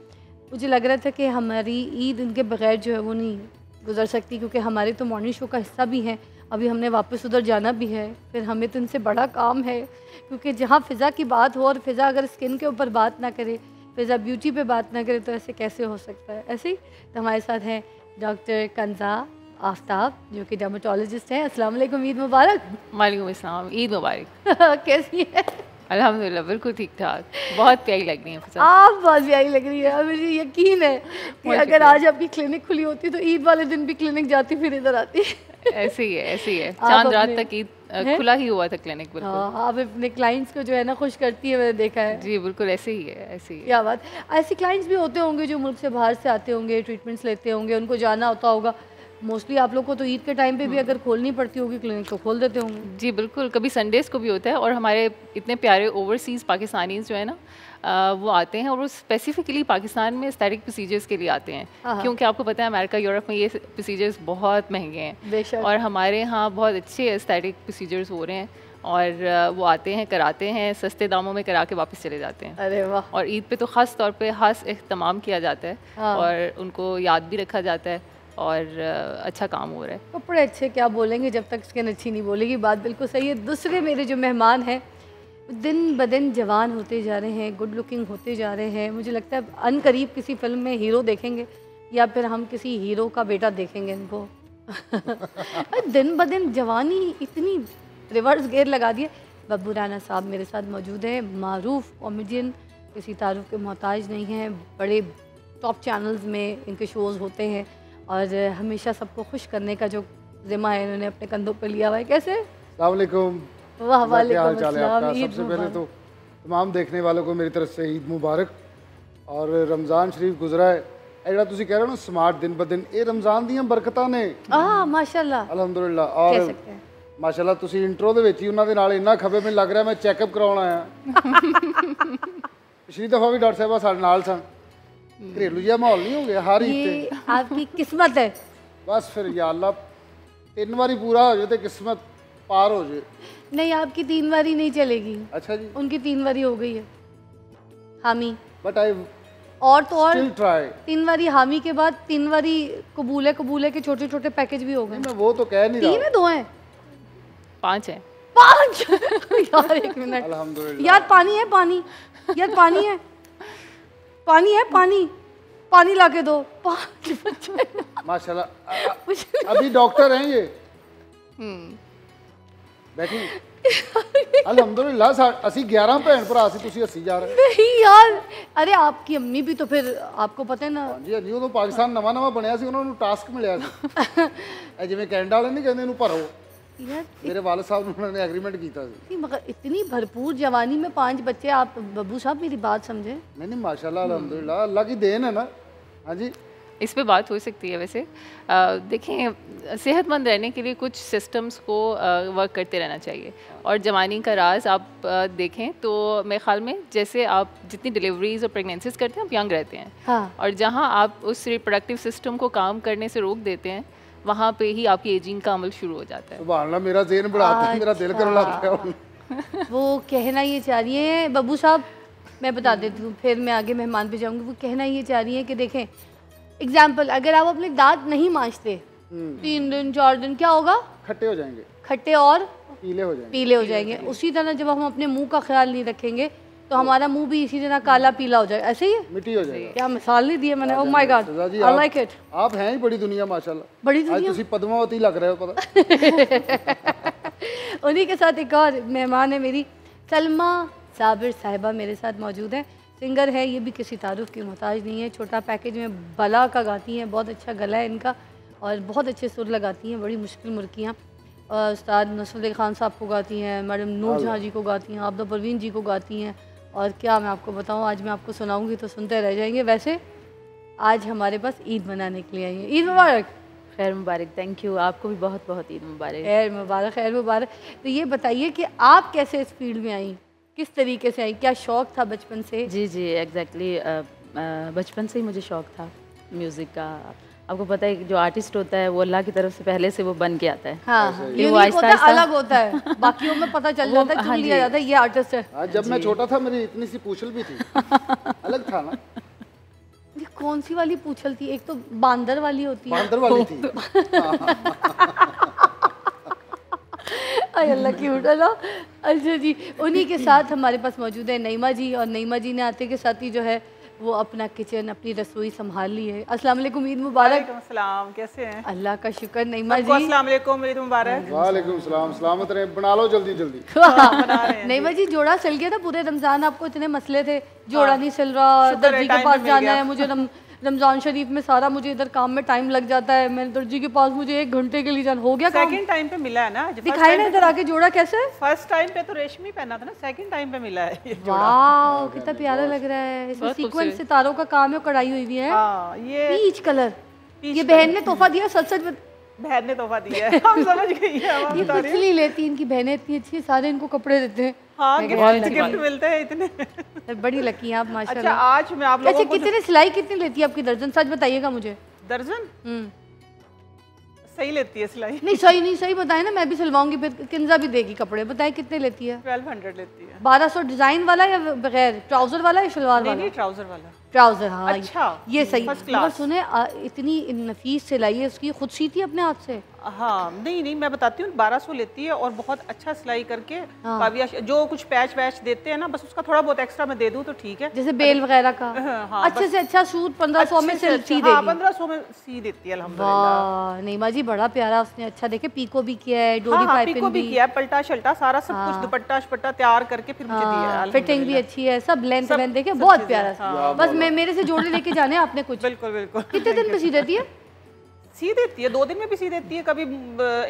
मुझे लग रहा था कि हमारी ईद इनके बगैर जो है वो नहीं गुजर सकती, क्योंकि हमारे तो मॉर्निंग शो का हिस्सा भी हैं। अभी हमने वापस उधर जाना भी है, फिर हमें तो इनसे बड़ा काम है, क्योंकि जहाँ फ़िज़ा की बात हो और फ़िज़ा अगर स्किन के ऊपर बात ना करे, फ़िज़ा ब्यूटी पे बात ना करे, तो ऐसे कैसे हो सकता है। ऐसे ही तो हमारे साथ हैं डॉक्टर कंज़ा आफ्ताब जो कि डर्मेटोलॉजिस्ट हैं। अस्सलाम वालेकुम, ईद मुबारक। वालेकुम अस्सलाम, ईद मुबारक। कैसी है? अल्हम्दुलिल्लाह बिल्कुल ठीक ठाक, बहुत प्यारी लग रही है। आप बहुत प्यारी लग रही है। मुझे यकीन है कि अगर आज आपकी क्लिनिक खुली होती तो ईद वाले दिन भी क्लिनिक जाती फिर इधर आती। ऐसे ही है, ऐसे ही है। चांद रात तक ईद खुला ही हुआ था क्लिनिक। बिल्कुल हाँ, आप अपने क्लाइंट्स को जो है ना खुश करती है, मैंने देखा है। जी बिल्कुल ऐसे ही है, ऐसे ही है। क्या बात। ऐसे क्लाइंट्स भी होते होंगे जो मुल्क से बाहर से आते होंगे, ट्रीटमेंट्स लेते होंगे, उनको जाना होता होगा। मोस्टली आप लोग को तो ईद के टाइम पे भी अगर खोलनी पड़ती होगी क्लिनिक तो खोल देते होंगे। जी बिल्कुल, कभी संडेज़ को भी होता है। और हमारे इतने प्यारे ओवरसीज़ पाकिस्तानीज़ जो है ना वो आते हैं, और वो स्पेसिफिकली पाकिस्तान में एस्थेटिक प्रोसीजर्स के लिए आते हैं, क्योंकि आपको पता है अमेरिका, यूरोप में ये प्रोसीजर्स बहुत महंगे हैं, और हमारे यहाँ बहुत अच्छे एस्थेटिक प्रोसीजर्स हो रहे हैं, और वो आते हैं, कराते हैं, सस्ते दामों में करा के वापस चले जाते हैं। अरे वाह। और ईद पे तो ख़ास तौर पे ख़ास एहतमाम किया जाता है, और उनको याद भी रखा जाता है, और अच्छा काम हो रहा है। कपड़े अच्छे क्या बोलेंगे जब तक स्किन अच्छी नहीं बोलेगी, बात बिल्कुल सही है। दूसरे मेरे जो मेहमान हैं दिन ब दिन जवान होते जा रहे हैं, गुड लुकिंग होते जा रहे हैं। मुझे लगता है अनकरीब किसी फिल्म में हीरो देखेंगे या फिर हम किसी हीरो का बेटा देखेंगे इनको। दिन ब दिन जवानी इतनी रिवर्स गेयर लगा दिए। बब्बू राना साहब मेरे साथ मौजूद हैं, मारूफ कॉमेडियन, किसी तारुफ के मोहताज नहीं हैं, बड़े टॉप चैनल्स में इनके शोज़ होते हैं, और हमेशा सबको खुश करने का जो ज़िम्मा है इन्होंने अपने कंधों पर लिया हुआ है। कैसे? अस्सलाम वालेकुम। वाह वालेकुम अस्सलाम। सबसे पहले तो तमाम देखने वालों को मेरी तरफ से ईद मुबारक। और रमज़ान शरीफ गुजरा है, ਜਿਹੜਾ ਤੁਸੀਂ ਕਹਿ ਰਹੇ ਹੋ स्मार्ट दिन ब दिन, ये रमज़ान ਦੀਆਂ ਬਰਕਤਾਂ ਨੇ। माशाल्लाह ਅਲਹਮਦੁਲਿਲਾ। और ਮਾਸ਼ਾਅੱਲਾ ਤੁਸੀਂ ਇੰਟਰੋ ਦੇ ਵਿੱਚ ਹੀ ਉਹਨਾਂ ਦੇ ਨਾਲ ਇੰਨਾ ਖੱਬੇ ਮੈਨੂੰ ਲੱਗ ਰਿਹਾ ਮੈਂ ਚੈੱਕਅਪ ਕਰਾਉਣ ਆਇਆ। ਪਿਛਲੀ ਦਫਾ ਵੀ ਡਾਕਟਰ ਸਾਹਿਬਾ ਸਾਡੇ ਨਾਲ ਸਨ। घरेलू जिहा माहौल नहीं हो गया हर ईद पे? आपकी किस्मत है। बस फिर या अल्लाह 3 बारी पूरा हो जाए तो किस्मत पार हो जाए। नहीं, आपकी 3 बारी नहीं चलेगी। अच्छा जी। उनकी 3 बारी हो गई है हामी। बट आई और तो और स्टिल ट्राई। 3 बारी हामी के बाद 3 बारी कबूले के छोटे छोटे पैकेज भी हो गए। मैं वो तो कह नहीं रहा। 3 है 2 हैं? 5 हैं। 5 यार 1 मिनट। अल्हम्दुलिल्लाह। यार पानी है, पानी यार, पानी है, पानी है, पानी ला के दो। 5 बच्चे माशाल्लाह। अभी डॉक्टर हैं ये। बैठी। अल्हम्दुलिल्लाह। ਅਸੀਂ 11 ਭੈਣ ਭਰਾ ਸੀ, ਤੁਸੀਂ ਹੱਸੀ ਜਾ ਰਹੇ। नहीं यार, अरे आपकी अम्मी भी तो फिर आपको पता है ना। जी जी, ਉਦੋਂ ਪਾਕਿਸਤਾਨ ਨਵਾਂ ਬਣਿਆ ਸੀ, ਉਹਨਾਂ ਨੂੰ ਟਾਸਕ ਮਿਲਿਆ ਸੀ ਇਹ ਜਿਵੇਂ ਕੈਨੇਡਾ ਵਾਲੇ ਨਹੀਂ ਕਹਿੰਦੇ ਇਹਨੂੰ ਭਰੋ। यार मेरे वालिद साहब ने उन्होंने एग्रीमेंट किया था। मगर इतनी भरपूर जवानी में 5 बच्चे, आप बब्बू साहब मेरी बात समझे। नहीं माशाल्लाह अल्हम्दुलिल्लाह, अल्लाह की देन है ना। हाँ जी, इस पे बात हो सकती है। वैसे देखें, सेहतमंद रहने के लिए कुछ सिस्टम्स को वर्क करते रहना चाहिए, और जवानी का राज आप देखें तो मेरे ख्याल में जैसे आप जितनी डिलीवरीज और प्रेगनेंसीज करते हैं आप यंग रहते हैं। हाँ। और जहाँ आप उस रिप्रोडक्टिव सिस्टम को काम करने से रोक देते हैं वहाँ पे ही आपकी एजिंग का अमल शुरू हो जाता है। सुभान अल्लाह, मेरा ज़हन बढ़ाते हैं, मेरा दिल करने लग गया। वो कहना ये चाह रही है बब्बू साहब, मैं बता देती हूँ फिर मैं आगे मेहमान पे जाऊँगी। वो कहना ये चाह रही है कि देखें एग्जाम्पल, अगर आप अपने दांत नहीं मांजते 3 दिन 4 दिन क्या होगा? खट्टे हो जाएंगे, खट्टे और पीले हो जाएंगे। उसी तरह जब हम अपने मुंह का ख्याल नहीं रखेंगे तो हमारा मुंह भी इसी तरह काला पीला हो जाएगा। ऐसे ही है, मिट्टी हो जाएगा। क्या मिसाल नहीं दी है मैंने। Oh my God, I like it. आप हैं ही बड़ी दुनिया माशाल्लाह। बड़ी दुनिया। आज तुसी पद्मावती लग रहे हो पता। उन्हीं के साथ एक और मेहमान है मेरी, सलमा साबिर साहिबा मेरे साथ मौजूद है। सिंगर है, ये भी किसी तारुफ की मोहताज नहीं है। छोटा पैकेज में बला का गाती हैं, बहुत अच्छा गला है इनका, और बहुत अच्छे सुर लगाती हैं, बड़ी मुश्किल मुर्कियाँ। उस्ताद नुसरत अली खान साहब को गाती हैं, मैडम नूर जहाँ जी को गाती हैं, आबदा परवीन जी को गाती हैं, और क्या मैं आपको बताऊँ, आज मैं आपको सुनाऊँगी तो सुनते रह जाएंगे। वैसे आज हमारे पास ईद मनाने के लिए आई हैं। ईद मुबारक। खैर मुबारक। थैंक यू, आपको भी बहुत बहुत ईद मुबारक। खैर मुबारक, खैर मुबारक। तो ये बताइए कि आप कैसे इस फील्ड में आई, किस तरीके से आई, क्या शौक़ था बचपन से? जी एग्जैक्टली, बचपन से ही मुझे शौक़ था म्यूज़िक का। आपको पता है जो आर्टिस्ट होता है वो अल्लाह की तरफ से पहले से वो बन के आता है। हाँ, ये वो आहिस्ता अलग होता है, बाकियों में पता चल जाता है, चुन लिया जाता है ये आर्टिस्ट है। जब मैं छोटा था मेरी इतनी सी पूछल भी थी, अलग था ना। ये कौन सी वाली पूछल थी? एक तो बांदर वाली होती है। बांदर वाली थी। अल्लाह क्यूट है ना। अच्छा जी, उन्हीं के साथ हमारे पास मौजूद है नईमा जी, और नईमा जी ने आते के साथ ही जो है वो अपना किचन, अपनी रसोई संभाल ली है। अस्सलाम वालेकुम, ईद मुबारक। वालेकुम सलाम, कैसे हैं? अल्लाह का शुक्र। नईमा जी अस्सलाम वालेकुम, ईद मुबारक। वालेकुम सलाम, सलामत रहे। बना लो जल्दी जल्दी। नईमा जी जोड़ा सिल गया था पूरे रमजान, आपको इतने मसले थे, जोड़ा नहीं सिल रहा, दर्जी के पास जाना है मुझे, रमजान शरीफ में सारा मुझे इधर काम में टाइम लग जाता है, मैंने दर्जी के पास मुझे 1 घंटे के लिए जाना। हो गया सेकंड टाइम पे मिला है ना। दिखाई ना इधर आके जोड़ा कैसे? फर्स्ट टाइम पे तो रेशमी पहना था ना, सेकंड टाइम पे मिला है ये जोड़ा। वाह कितना प्यारा लग रहा है। इसमें सीक्वेंस सितारों का काम है, कढ़ाई हुई है। हाँ, ये पीच कलर, ये बहन ने तोहफा दिया। सच सच बहन ने तोहफा दिया है, हम समझ गई है। ये कुछ नहीं लेती, इनकी बहनें इतनी अच्छी है, सारे इनको कपड़े देते हैं। हाँ, गिफ्ट मिलते हैं इतने। बड़ी लकी हैं आप माशाल्लाह। अच्छा, आज मैं आप लोगों को कितने सिलाई कितनी लेती है आपकी दर्जन? सच बताइएगा मुझे। दर्जन सही लेती है सिलाई? नहीं सही नहीं, सही बताए ना, मैं भी सिलवाऊंगी, फिर किंजा भी देगी कपड़े। बताए कितने लेती है? 1200 लेती है। 1200 डिजाइन वाला या बगैर? ट्राउजर वाला या शलवार वाला? नहीं, ट्राउजर वाला। ट्राउजर, हाँ। अच्छा, ये सही। मगर सुने इतनी नफीस सिलाई है उसकी, खुद सीती है अपने हाथ से? हाँ, नहीं मैं बताती हूँ, 1200 लेती है और बहुत अच्छा सिलाई करके काविया जो कुछ पैच वैच देते हैं ना, बस उसका थोड़ा बहुत एक्स्ट्रा मैं दे दूँ तो ठीक है। जैसे बेल वगैरह का? हाँ, अच्छे से अच्छा सूट 1500 में सी देगी। 1500 में सी देती है अल्हम्दुलिल्लाह। नईमा जी बड़ा प्यारा उसने अच्छा देखे, पीको भी किया है, डोरी पाइपिंग भी किया है, पल्टा शल्टा सारा सब कुछ, दुपट्टा शपट्टा तैयार करके फिर मुझे दिया है। फिटिंग भी अच्छी है, सब लेंथ वेंथ देखे, बहुत प्यारा। बस मेरे से जोड़े लेके जाने आपने कुछ। बिल्कुल बिल्कुल। कितने दिन में सी देती है? सी देती है 2 दिन में भी सी देती है, कभी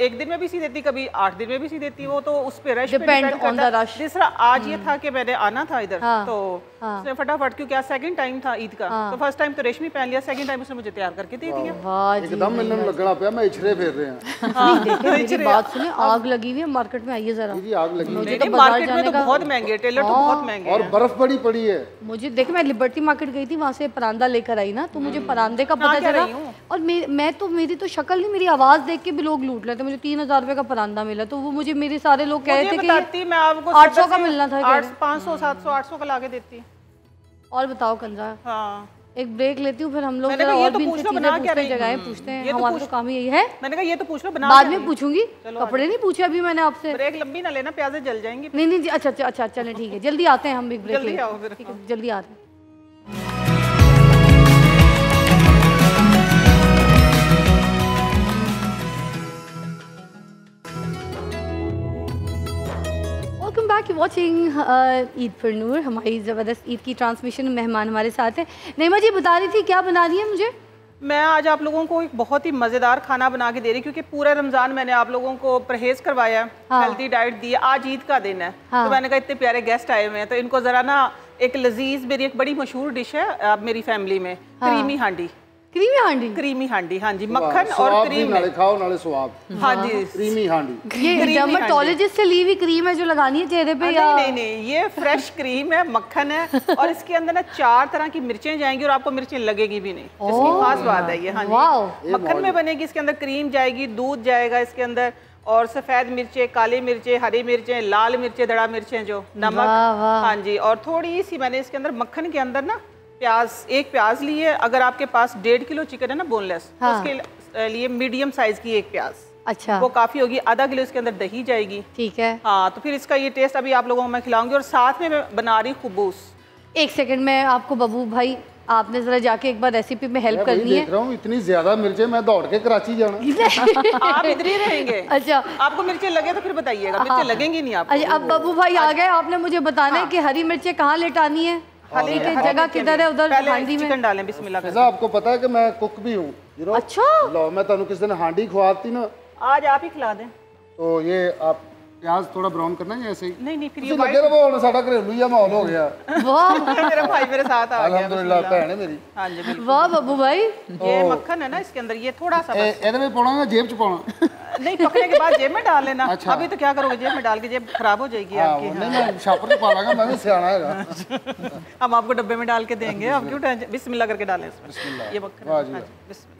1 दिन में भी सी देती है, कभी 8 दिन में भी सी देती है। वो तो उस पे रश डिपेंड करता है। दूसरा आज ये था कि मैंने आना था इधर, तो उसने फटाफट, क्योंकि आज सेकंड टाइम था ईद का, तो फर्स्ट टाइम तो रेशमी पहन लिया, सेकंड टाइम उसने मुझे तैयार करके दे दिया। एकदम मिलन लगना पे, मैं इछरे फेर रहे हैं। मेरी बात सुने, आग लगी हुई है मार्केट में, आइए जरा। जी आग लगी है मार्केट में, तो बहुत महंगे टेलर, तो बहुत महंगे, और बर्फ बड़ी पड़ी है। मुझे देखे, मैं लिबर्टी मार्केट गई थी, वहाँ से परांदा लेकर आई ना, तो मुझे परांदे का पता चला। और मैं तो, मेरी तो शक्ल नहीं, मेरी आवाज देख के भी लोग लूट लेते। मुझे 3000 रुपए का परांदा मिला, तो वो मुझे मेरे सारे लोग कह रहे थे कि मैं आपको 800 का मिलना था। 500 700 800 का लाके देती। और बताओ कंजा। हाँ, एक ब्रेक लेती हूँ, फिर हम लोग और भी इनसे चीजें जगह पूछते हैं। हमारा तो काम यही है। मैंने कहा ये तो पूछ लो, बना बाद में पूछूंगी, कपड़े नहीं पूछे अभी मैंने आपसे। ब्रेक लंबी ना लेना, प्याजे जल जाएंगी। नहीं अच्छा चलें ठीक है, जल्दी आते हैं हम, एक ब्रेक जल्दी आओ फिर। जल्दी आते हैं। वेलकम बैक, वॉचिंग ईद पर नूर। हमारी ज़बरदस्त ईद की ट्रांसमिशन में मेहमान हमारे साथ हैं। नईमा जी बता रही थी, क्या बना रही है मुझे? मैं आज आप लोगों को एक बहुत ही मज़ेदार खाना बना के दे रही, क्योंकि पूरा रमज़ान मैंने आप लोगों को परहेज़ करवाया, हेल्दी डाइट दी। आज ईद का दिन है, तो मैंने कहा इतने प्यारे गेस्ट आए हुए हैं, तो इनको ज़रा ना एक लजीज, मेरी एक बड़ी मशहूर डिश है मेरी फैमिली में, क्रीमी हांडी। क्रीमी हांडी? क्रीमी हांडी, हाँ जी, मक्खन और क्रीम, नाले खाओ नाले स्वाद। हाँ जी, क्रीमी हांडी। ये डर्मेटोलॉजिस्ट से ली हुई क्रीम है जो लगानी है चेहरे पे? या नहीं, ये फ्रेश क्रीम है, मक्खन है, और इसके अंदर ना 4 तरह की मिर्चें जाएंगी और आपको मिर्चें लगेगी भी नहीं। इसकी खास बात है ये। हाँ जी, मक्खन में बनेगी, इसके अंदर क्रीम जाएगी, दूध जाएगा इसके अंदर, और सफ़ेद मिर्चें, काली मिर्चें, हरी मिर्चें, लाल मिर्चें, दड़ा मिर्चें, जो नमक, हाँ जी, और थोड़ी सी मैंने इसके अंदर मक्खन के अंदर ना प्याज, 1 प्याज ली है। अगर आपके पास 1.5 किलो चिकन है ना बोनलेस, तो उसके लिए मीडियम साइज की 1 प्याज, अच्छा, वो काफ़ी होगी। आधा किलो इसके अंदर दही जाएगी, ठीक है। हाँ, तो फिर इसका ये टेस्ट अभी आप लोगों को मैं खिलाऊंगी। और साथ में मैं बना रही खुबूस। 1 सेकंड में आपको बबू भाई, आपने जरा जाके एक बार रेसिपी में हेल्प करनी है। देख रहा हूँ इतनी ज्यादा मिर्चें, मैं दौड़ के कराची जाना। आप इधर ही रहेंगे। अच्छा, आपको मिर्चें लगे तो फिर बताइएगा, मिर्चें लगेंगी नहीं आपको। अच्छा, अब बबू भाई आ गए, आपने मुझे बताना है कि हरी मिर्चें कहाँ लेटानी है, हल्दी की जगह किधर है उधर हांडी में। चिकन डालें, बिस्मिल्लाह। आपको पता है कि मैं कुक भी हूँ, अच्छा लो मैं तुहानू किस दिन हांडी खवाती ना, आज आप ही खिला दें। तो ये आप प्याज थोड़ा ब्राउन करना है ऐसे ही? नहीं फिर ये लगे रहो, हुण साडा घरेलू जिहा माहौल हो गया। वाह मेरा भाई मेरे साथ आ गया। अल्हम्दुलिल्लाह भैन है मेरी। हाँ जी बिल्कुल। वाह बब्बू भाई, ये मक्खन है ना इसके अंदर, ये थोड़ा सा बस। ਇਹਦੇ ਵਿੱਚ ਪਾਉਣਾ ਜਾਂ ਜੇਬ ਚ ਪਾਉਣਾ? नहीं, पकने के बाद जेब में डाल लेना। अच्छा। अभी तो क्या करोगे, जेब में डाल के जेब खराब हो जाएगी आपकी। नहीं मैं छापर ਚ ਪਾ ਲਾਂਗਾ, मैं भी सियाना हैगा। हम आपको डब्बे में डाल के देंगे, आप क्यों टेंशन। बिस्मिल्लाह करके डालें इसमें। ये मक्खन। वाह जी हाँ जी, बिस्मिल्लाह।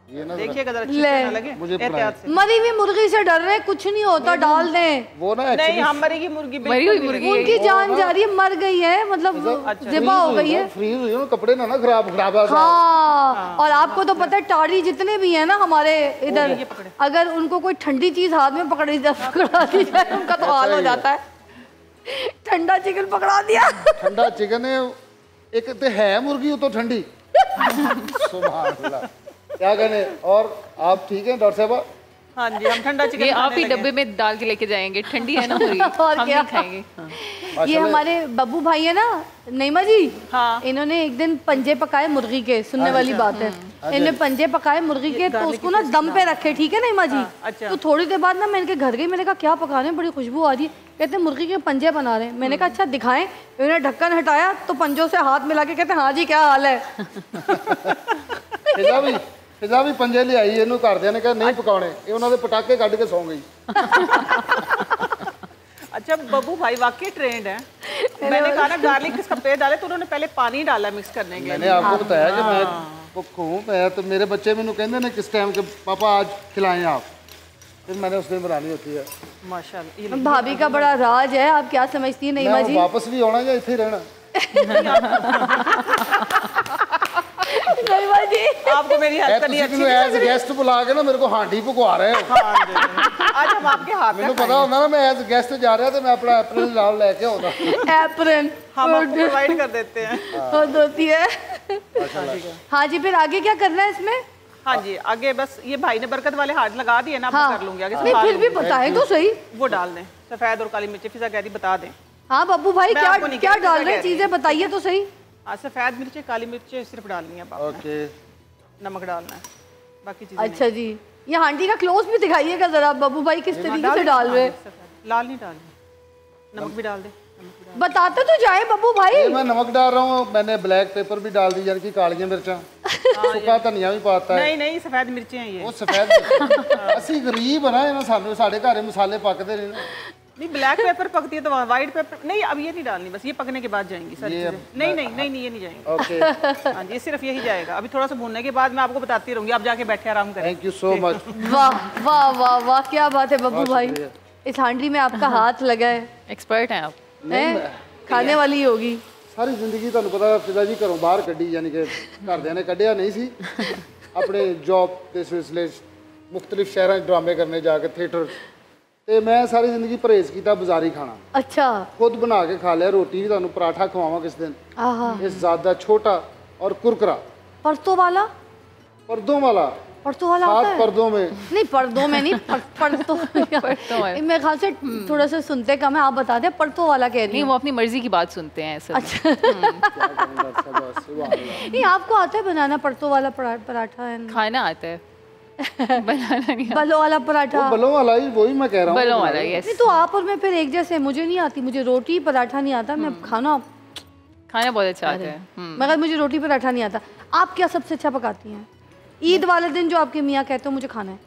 ये ना देखिएगा जरा ले। ना लगे, एहतियात से। मरी हुई मुर्गी से डर रहे, कुछ नहीं होता, डाल दें। वो ना नहीं, हम मरेगी मुर्गी, मरी हुई मुर्गी उनकी जान जा रही है, मर गई है, मतलब ज़िबा हो गई है। फ्रीज हुई है, कपड़े ना खराब हाँ, और आपको तो पता है टाड़ी जितने भी है ना हमारे इधर, अगर उनको कोई ठंडी चीज हाथ में पकड़ा दी जाए उनका तो हाल हो जाता है। ठंडा चिकन पकड़ा दिया। ठंडा चिकन है, एक तो है मुर्गी तो ठंडी। सुभान अल्लाह, क्या कहने। और आप ठीक हैं डॉक्टर साहब? हाँ जी, हम ठंडा चिकन ये आप ही डब्बे में डाल के लेके जाएंगे, ठंडी है ना मुर्गी, और हम क्या नहीं खाएंगे। ये हमारे बब्बू भाई है ना, नईमा जी, हाँ। इन्होंने एक दिन पंजे पकाए मुर्गी के, सुनने वाली बात है। इन्होंने पंजे पकाए मुर्गी के, तो उसको ना दम पे रखे, ठीक है नईमा जी। अच्छा। तो थोड़ी देर बाद ना मैं इनके घर गई, मैंने कहा क्या पका रहे हैं, बड़ी खुशबू आ रही है। कहते हैं मुर्गी के पंजे बना रहे हैं। मैंने कहा अच्छा दिखाएं। इन्होंने ढक्कन हटाया तो पंजों से हाथ मिला के कहते हाँ जी क्या हाल है। फिजा भी पंजे ले आई, ਇਹਨੂੰ ਘਰਦਿਆਂ ਨੇ ਕਿਹਾ ਨਹੀਂ ਪਕਾਉਣੇ, ਇਹ ਉਹਨਾਂ ਦੇ ਪਟਾਕੇ ਕੱਢ ਕੇ ਸੌਂ ਗਈ। अच्छा बब्बू भाई वाकई ट्रेंड है। मैंने कहा ना गार्लिक किसका पेड़ डाले, तो उन्होंने पहले पानी डाला मिक्स करने के लिए। मैंने आपको बताया कि मैं कुक हूँ, मैं तो मेरे बच्चे मैंने कहते हैं किस टाइम के पापा आज खिलाएं आप, फिर मैंने उस दिन बनानी होती है। माशाल्लाह, भाभी का बड़ा राज है, आप क्या समझती हैं नईमा जी? वापस भी आना या इतने रहना? नईमा जी आपको मेरी हेल्प करनी अच्छी एज गेस्ट बुला के ना मेरे को हांडी पकवा रहे हो। आज हम आपके हाथ में मैंने पता होता ना, मैं एज गेस्ट जा रहा था, मैं अपना एप्रन लाल लेके होता। एप्रन हम आपको प्रोवाइड कर देते हैं। बहुत होती है। हाँ जी, फिर आगे क्या करना है इसमें? हाँ जी, आगे बस ये भाई ने बरकत वाले हाथ लगा दिए ना, हाँ। कर लूंगी आगे। नहीं फिर भी बताएं तो सही। वो डाल दें सफेद और काली मिर्ची, फिजा कहती बता दें। हाँ बब्बू भाई क्या क्या डाल रहे हैं, चीजें बताइए तो सही। हाँ, सफेद मिर्ची काली मिर्ची सिर्फ डालनी है, ओके, नमक डालना है, बाकी चीजें अच्छा जी, ये हांडी का क्लोज भी दिखाइएगा जरा, बब्बू भाई किस तरीके से डाल रहे हैं। लाल नहीं डालनी, नमक भी डाल दे। बताते तो जाए बब्बू भाई। मैं नमक डाल रहा हूँ, मैंने ब्लैक पेपर भी डाल दी, यानी कि कालियां मिर्चा, सूखा धनिया भी पाता है। नहीं सफेद मिर्ची हैं ये। वो सफेद असि गरीब है ना, सानू साढ़े घर मसाले पकते नहीं। नहीं, ब्लैक पेपर पकती है तो वाइट पेपर नहीं, अब ये नहीं डालनी, बस ये पकने के बाद जाएंगी सारी चीजें। नहीं ये नहीं जाएंगी। ओके, हाँ जी, सिर्फ यही जाएगा। अभी थोड़ा सा भूनने के बाद मैं आपको बताती रहूंगी, आप जाके बैठे आराम करें। Thank you so much. वाह वाह वाह वाह, क्या बात है बब्बू भाई, इस हांडी में आपका हाथ लगा है, एक्सपर्ट हैं आप। खाने वाली होगी सारी जिंदगी। ਤੁਹਾਨੂੰ ਪਤਾ ਫਿਜ਼ਾ ਜੀ ਘਰੋਂ ਬਾਹਰ ਕੱਢੀ, ਯਾਨੀ ਕਿ ਘਰਦਿਆਂ ਨੇ ਕੱਢਿਆ ਨਹੀਂ ਸੀ। ਆਪਣੇ ਜੌਬ ਦੇ ਸਿਲਸਿਲੇ ਮੁxtਲਿਫ ਸ਼ਹਿਰਾਂ 'ਚ ਡਰਾਮੇ ਕਰਨੇ ਜਾ ਕੇ ਥੀਏਟਰ, ਤੇ ਮੈਂ ਸਾਰੀ ਜ਼ਿੰਦਗੀ ਪਰਹੇਜ਼ ਕੀਤਾ ਬਾਜ਼ਾਰੀ ਖਾਣਾ। अच्छा, खुद बना के खा लिया, रोटी भी ਤੁਹਾਨੂੰ पराठा खवावा किस दिन। ये ज़्यादा छोटा और कुरकुरा, परतों वाला पर्दों वाला, होता सात है? पर्दों में नहीं पर्दों में नहीं, परतों मेरे ख्याल से थोड़ा सा सुनते कम है, आप बता दें परतों वाला कह रही नहीं, वो अपनी मर्जी की बात सुनते हैं ऐसा। अच्छा नहीं, आपको आता है बनाना परतों वाला पराठा है? खाना आता है, बनाना नहीं। बलों वाला पराठा, बलों वाला ही, वही मैं कह रहा हूँ, बलों वाला। यस, नहीं तो आप और मैं फिर एक जैसे, मुझे नहीं आती, मुझे रोटी पराठा नहीं आता, मैं खाना बहुत अच्छा आता है, मगर मुझे रोटी पराठा नहीं आता। आप क्या सबसे अच्छा पकाती हैं? ईद वाले दिन जो आपके मियाँ कहते हो मुझे खाना है,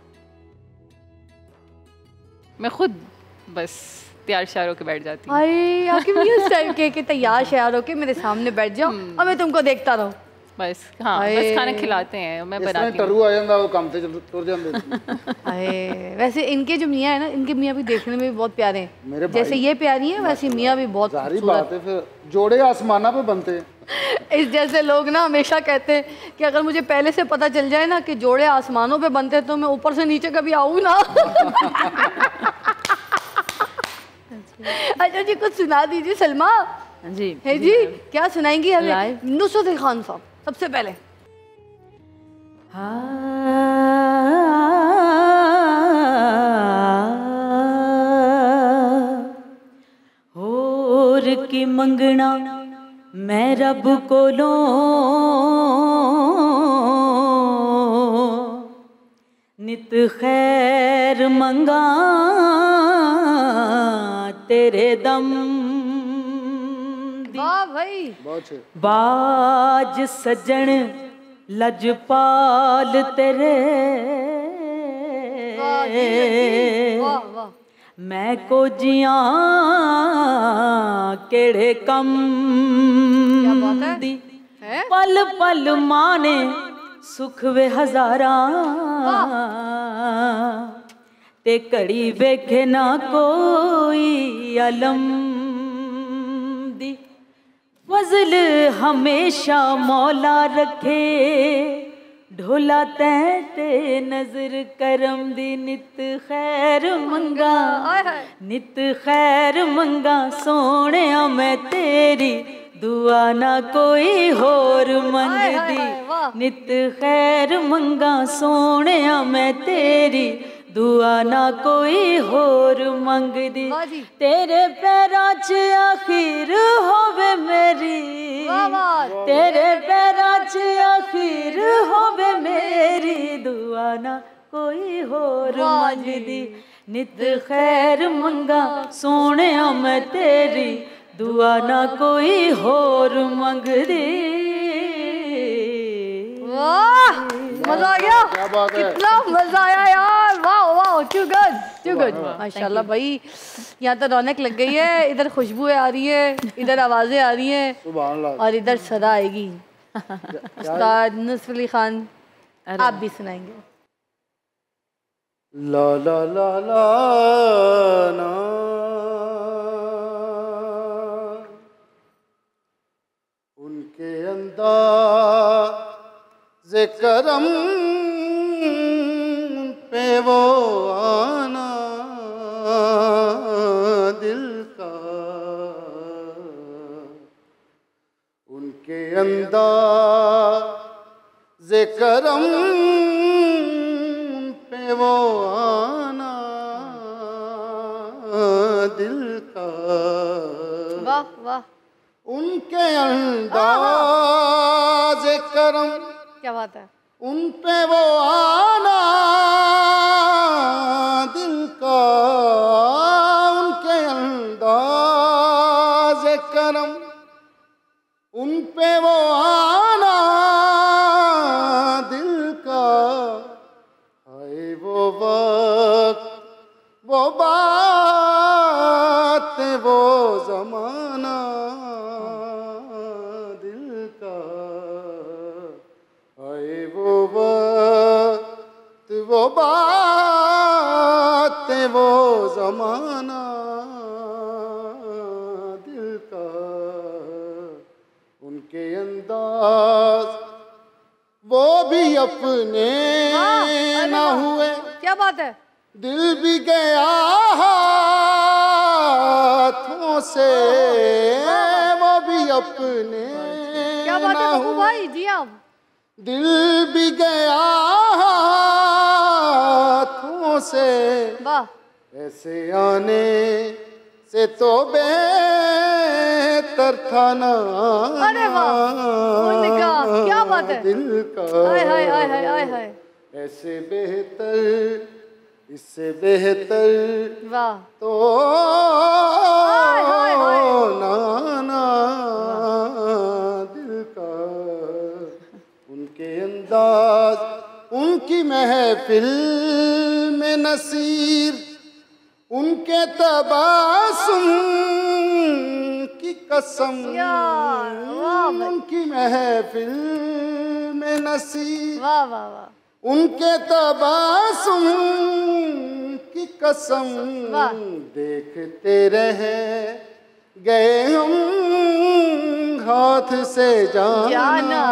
मैं खुद बस तैयार श्यार होके बैठ जाती हूँ। अरे आपके मियाँ इस टाइप के तैयार श्यार होके मेरे सामने बैठ जाओ और मैं तुमको देखता रहूं। बस हाँ, बस खाना खिलाते हैं, मैं बनाती हूँ। टरू आ जाता वो काम से टुर जाते। अरे वैसे इनके जो मियाँ है ना, इनके मियाँ भी देखने में भी बहुत प्यारे हैं, मेरे जैसे ये प्यारी है वैसे मियाँ भी बहुत सारी बात है, फिर जोड़े आसमाना पे बनते हैं। इस जैसे लोग ना हमेशा कहते हैं कि अगर मुझे पहले से पता चल जाए ना कि जोड़े आसमानों पे बनते हैं तो मैं ऊपर से नीचे कभी आऊँ ना। अच्छा जी, कुछ सुना दीजिए सलमा जी। है जी, क्या सुनाएंगी हमें? नुसरत खान साहब सबसे पहले। होर की मंगना मैं रब कोलों नित खैर मंगा तेरे दम दी। वाह भाई, बाज सजन लजपाल तेरे, वाह वाह। मैं को जिया केड़े कम दी, पल पल माने सुख वे हजारा, ते कड़ी वेखे ना कोई अलम दी। फजल हमेशा मौला रखे, ढोला ते नजर करम दी। नित खैर मंगा, नित खैर मंगा सोने मैं तेरी, दुआ ना कोई होर मंगदी। नित खैर मंगा सोने मैं तेरी, दुआ ना कोई होर मंगदी। तेरे पैरां च आखिर होवे मेरी, तेरे पैरां च आखिर होवे मेरी, दुआ ना कोई होर मंगदी। नित खैर मंगा सोने मैं तेरी, दुआ ना कोई होर मंगदी। वाह, मजा आ गया, कितना मजा आया यार, वाह वाह, टू गुड टू गुड। माशाल्लाह भाई, यहाँ तो रौनक लग गई है, इधर खुशबुएं आ रही है, इधर आवाजें आ रही हैं, और इधर सदा आएगी। उस्ताद नुस्रत अली खान आप भी सुनाएंगे। ला ला ला ला ना, उनके अंदाज़े करम पे वो आना दिल का, उनके अंदाज़े करम पे वो आना दिल का। वाह वाह, उनके अंदाज़े करम, क्या बात है, उन पे वो आना दिल का। उनके अंदाज़े करम, उन पे वो आना दिल का। हाय वो वक्त, वो बात, वो ज़माना दिल का। हाय वो वक्त, वो बात, वो ज़माना दिल का। उनके अंदाज वो भी अपने ना हुए, क्या बात है, दिल भी गया हाथों से, वो भी अपने क्या बात है ना बब्बू भाई जी आप, दिल भी गया हाथों से। वाह, ऐसे आने से तो बेहतर था ना, अरे वाह, उनका क्या बात है, दिल का। हाय हाय हाय हाय हाय हाय, ऐसे बेहतर, इससे बेहतर वाह, तो हाय हाय नाना दिल का। उनके अंदाज, उनकी महफिल में नसीर, उनके तबासुम की कसम, उनकी महफिल में नसीर, वाह वाह वाह, उनके तबासुम की कसम, देखते रह गए हम हाथ से जाना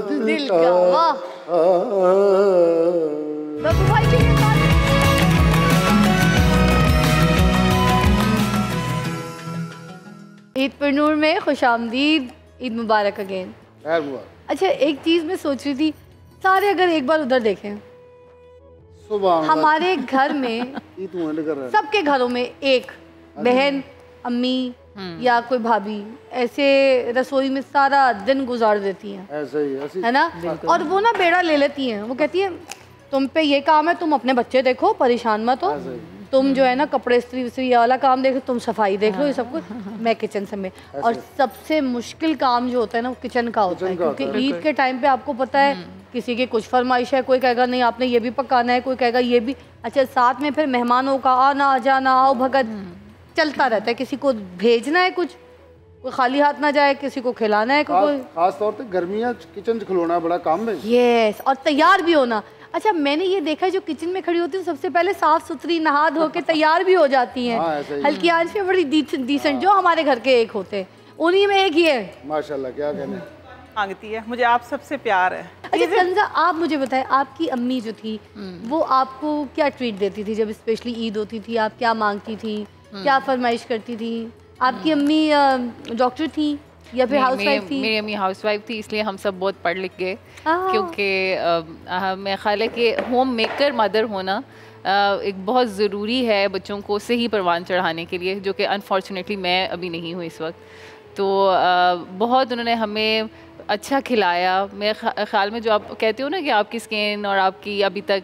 दिल का। वाह, बब्बू भाई की ईद पर नूर में खुशामदीद, ईद मुबारक अगेन। अच्छा, एक चीज़ मैं सोच रही थी, सारे अगर एक बार उधर देखें, हमारे घर में सबके घरों में एक बहन, अम्मी या कोई भाभी ऐसे रसोई में सारा दिन गुजार देती हैं, ऐसे ही है ना। और वो ना बेड़ा ले लेती हैं, वो कहती है तुम पे ये काम है, तुम अपने बच्चे देखो, परेशान मत हो। तुम जो है ना कपड़े इस्त्री वाला काम देखो, तुम सफाई देख लो, ये सब कुछ मैं किचन से में। और सबसे मुश्किल काम जो होता है ना वो किचन का होता है, क्योंकि ईद के टाइम पे आपको पता है किसी की कुछ फरमाइश है, कोई कहेगा नहीं आपने ये भी पकाना है, कोई कहेगा ये भी। अच्छा, साथ में फिर मेहमानों का आना जाना, आओ भगत चलता रहता है। किसी को भेजना है कुछ, कोई खाली हाथ ना जाए, किसी को खिलाना है, कोई खास तौर पे गर्मियाँ किचन खिलौना बड़ा काम है। यस, और तैयार भी होना। अच्छा, मैंने ये देखा है जो किचन में खड़ी होती है सबसे पहले साफ सुथरी नहा धो के तैयार भी हो जाती हैं। हल्की आंच में बड़ी डिसेंट, जो हमारे घर के एक होते हैं उन्हीं में एक ही है। माशाल्लाह, क्या कहने मांगती है, मुझे आप सबसे प्यार है। अच्छा कंजा, आप मुझे बताएं, आपकी अम्मी जो थी वो आपको क्या ट्रीट देती थी जब स्पेशली ईद होती थी? आप क्या मांगती थी, क्या फरमाइश करती थी? आपकी अम्मी डॉक्टर थी या फिर हाउसवाइफ थी? मेरी अम्मी हाउसवाइफ थी, इसलिए हम सब बहुत पढ़ लिख गए, क्योंकि मेरा ख्याल है कि होम मेकर मदर होना एक बहुत ज़रूरी है बच्चों को सही परवान चढ़ाने के लिए, जो कि अनफॉर्चुनेटली मैं अभी नहीं हूँ इस वक्त। तो बहुत उन्होंने हमें अच्छा खिलाया। मेरे ख्याल में जो आप कहते हो ना कि आपकी स्किन और आपकी अभी तक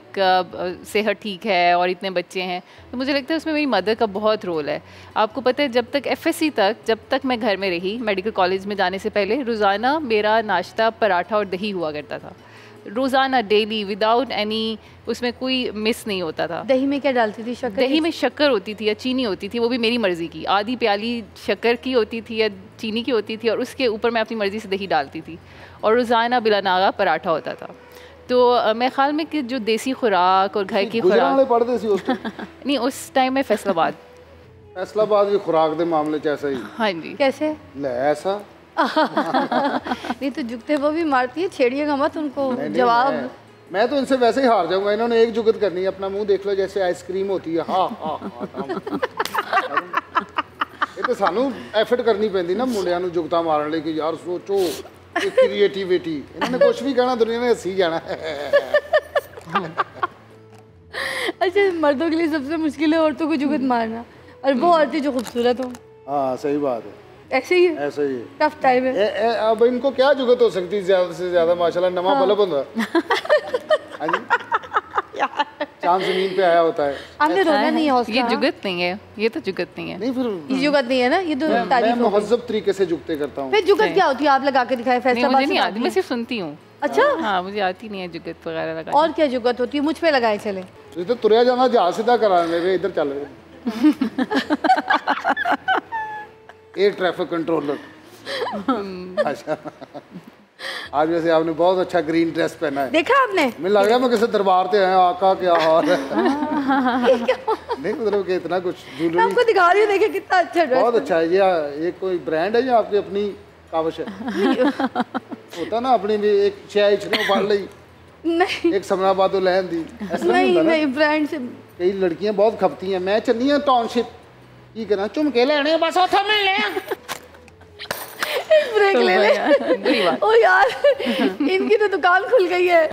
सेहत ठीक है और इतने बच्चे हैं, तो मुझे लगता है उसमें मेरी मदर का बहुत रोल है। आपको पता है जब तक FSC तक, जब तक मैं घर में रही, मेडिकल कॉलेज में जाने से पहले रोज़ाना मेरा नाश्ता पराठा और दही हुआ करता था, रोज़ाना, डेली, विदाउट एनी, उसमें कोई मिस नहीं होता था। दही में क्या डालती थी? शक्कर? दही में शक्कर होती थी या चीनी होती थी, वो भी मेरी मर्ज़ी की। आधी प्याली शक्कर की होती थी या चीनी की होती थी, और उसके ऊपर मैं अपनी मर्ज़ी से दही डालती थी, और रोज़ाना बिला नागा पराठा होता था। तो मेरे ख्याल में कि जो देसी खुराक और घर की खुराक नहीं, उस टाइम में फैसलाबाद की खुराक के मामले च ऐसा ही। हाँ जी। कैसे? ऐसा नहीं तो जुगते वो भी मारती है, छेड़िएगा मत उनको। जवाब मैं तो इनसे वैसे ही हार जाऊंगा। इन्होंने एक जुगत करनी है, अपना मुंह देख लो जैसे आइसक्रीम होती है। हाँ ये तो सानू एफर्ट करनी पैंदी ना मुंडियां नू जुगता मारन लई कि यार सोचो क्रिएटिविटी। इन्होंने कुछ भी कहना, दुनिया ने हंसी जाना। अच्छा, मर्दों के लिए सबसे मुश्किल है औरतों को जुगत मारना, और वो औरतें जो खूबसूरत हो। हाँ सही बात है, ऐसे ही है, ऐसे ही टफ टाइम है। अब इनको क्या जुगत हो सकती है ज्यादा से ज्यादा? माशाल्लाह नमा बल्ब होता है, चांद जमीन पे आया होता है। आपने रोना नहीं है? ये जुगत नहीं है, ये तो जुगत नहीं है। नहीं फिर ये जुगत नहीं है ना, ये तो तारीफ। मैं मुहज्जब तरीके से जुगते करता हूँ। फिर जुगत क्या होती है? आप लगा के दिखाए। फैसला मुझे नहीं आती, मैं सिर्फ सुनती हूँ। अच्छा, हाँ, मुझे आती नहीं है जुगत वगैरह लगा। और क्या जुगत होती है? मुझ पे लगाए चले। तो तुरया जाना जहाज सीधा करा मेरे इधर चल रहे। Air traffic controller. अच्छा, आज वैसे आपने बहुत अच्छा ग्रीन ड्रेस पहना है। देखा आपने? मुझे लग रहा है मैं किसी दरबार पे आया, आका क्या हाल है। नहीं मतलब कि इतना कुछ मैं आपको दिखा रही हूँ, देखिए कितना अच्छा ड्रेस। बहुत अच्छा है। ये कोई ब्रांड है या आपकी अपनी काविश है? होता ना अपनी भी एक चाय पढ़ ली, नहीं एक समराबाद तो लहन दी, नहीं ब्रांड से। कई लड़कियां बहुत खपती हैं। मैं चलनी है टाउनशिप, की करना झुमके लेने बस उठो मिल ले। ब्रेक ले ले। ओ यार, इनकी तो दुकान खुल गई है।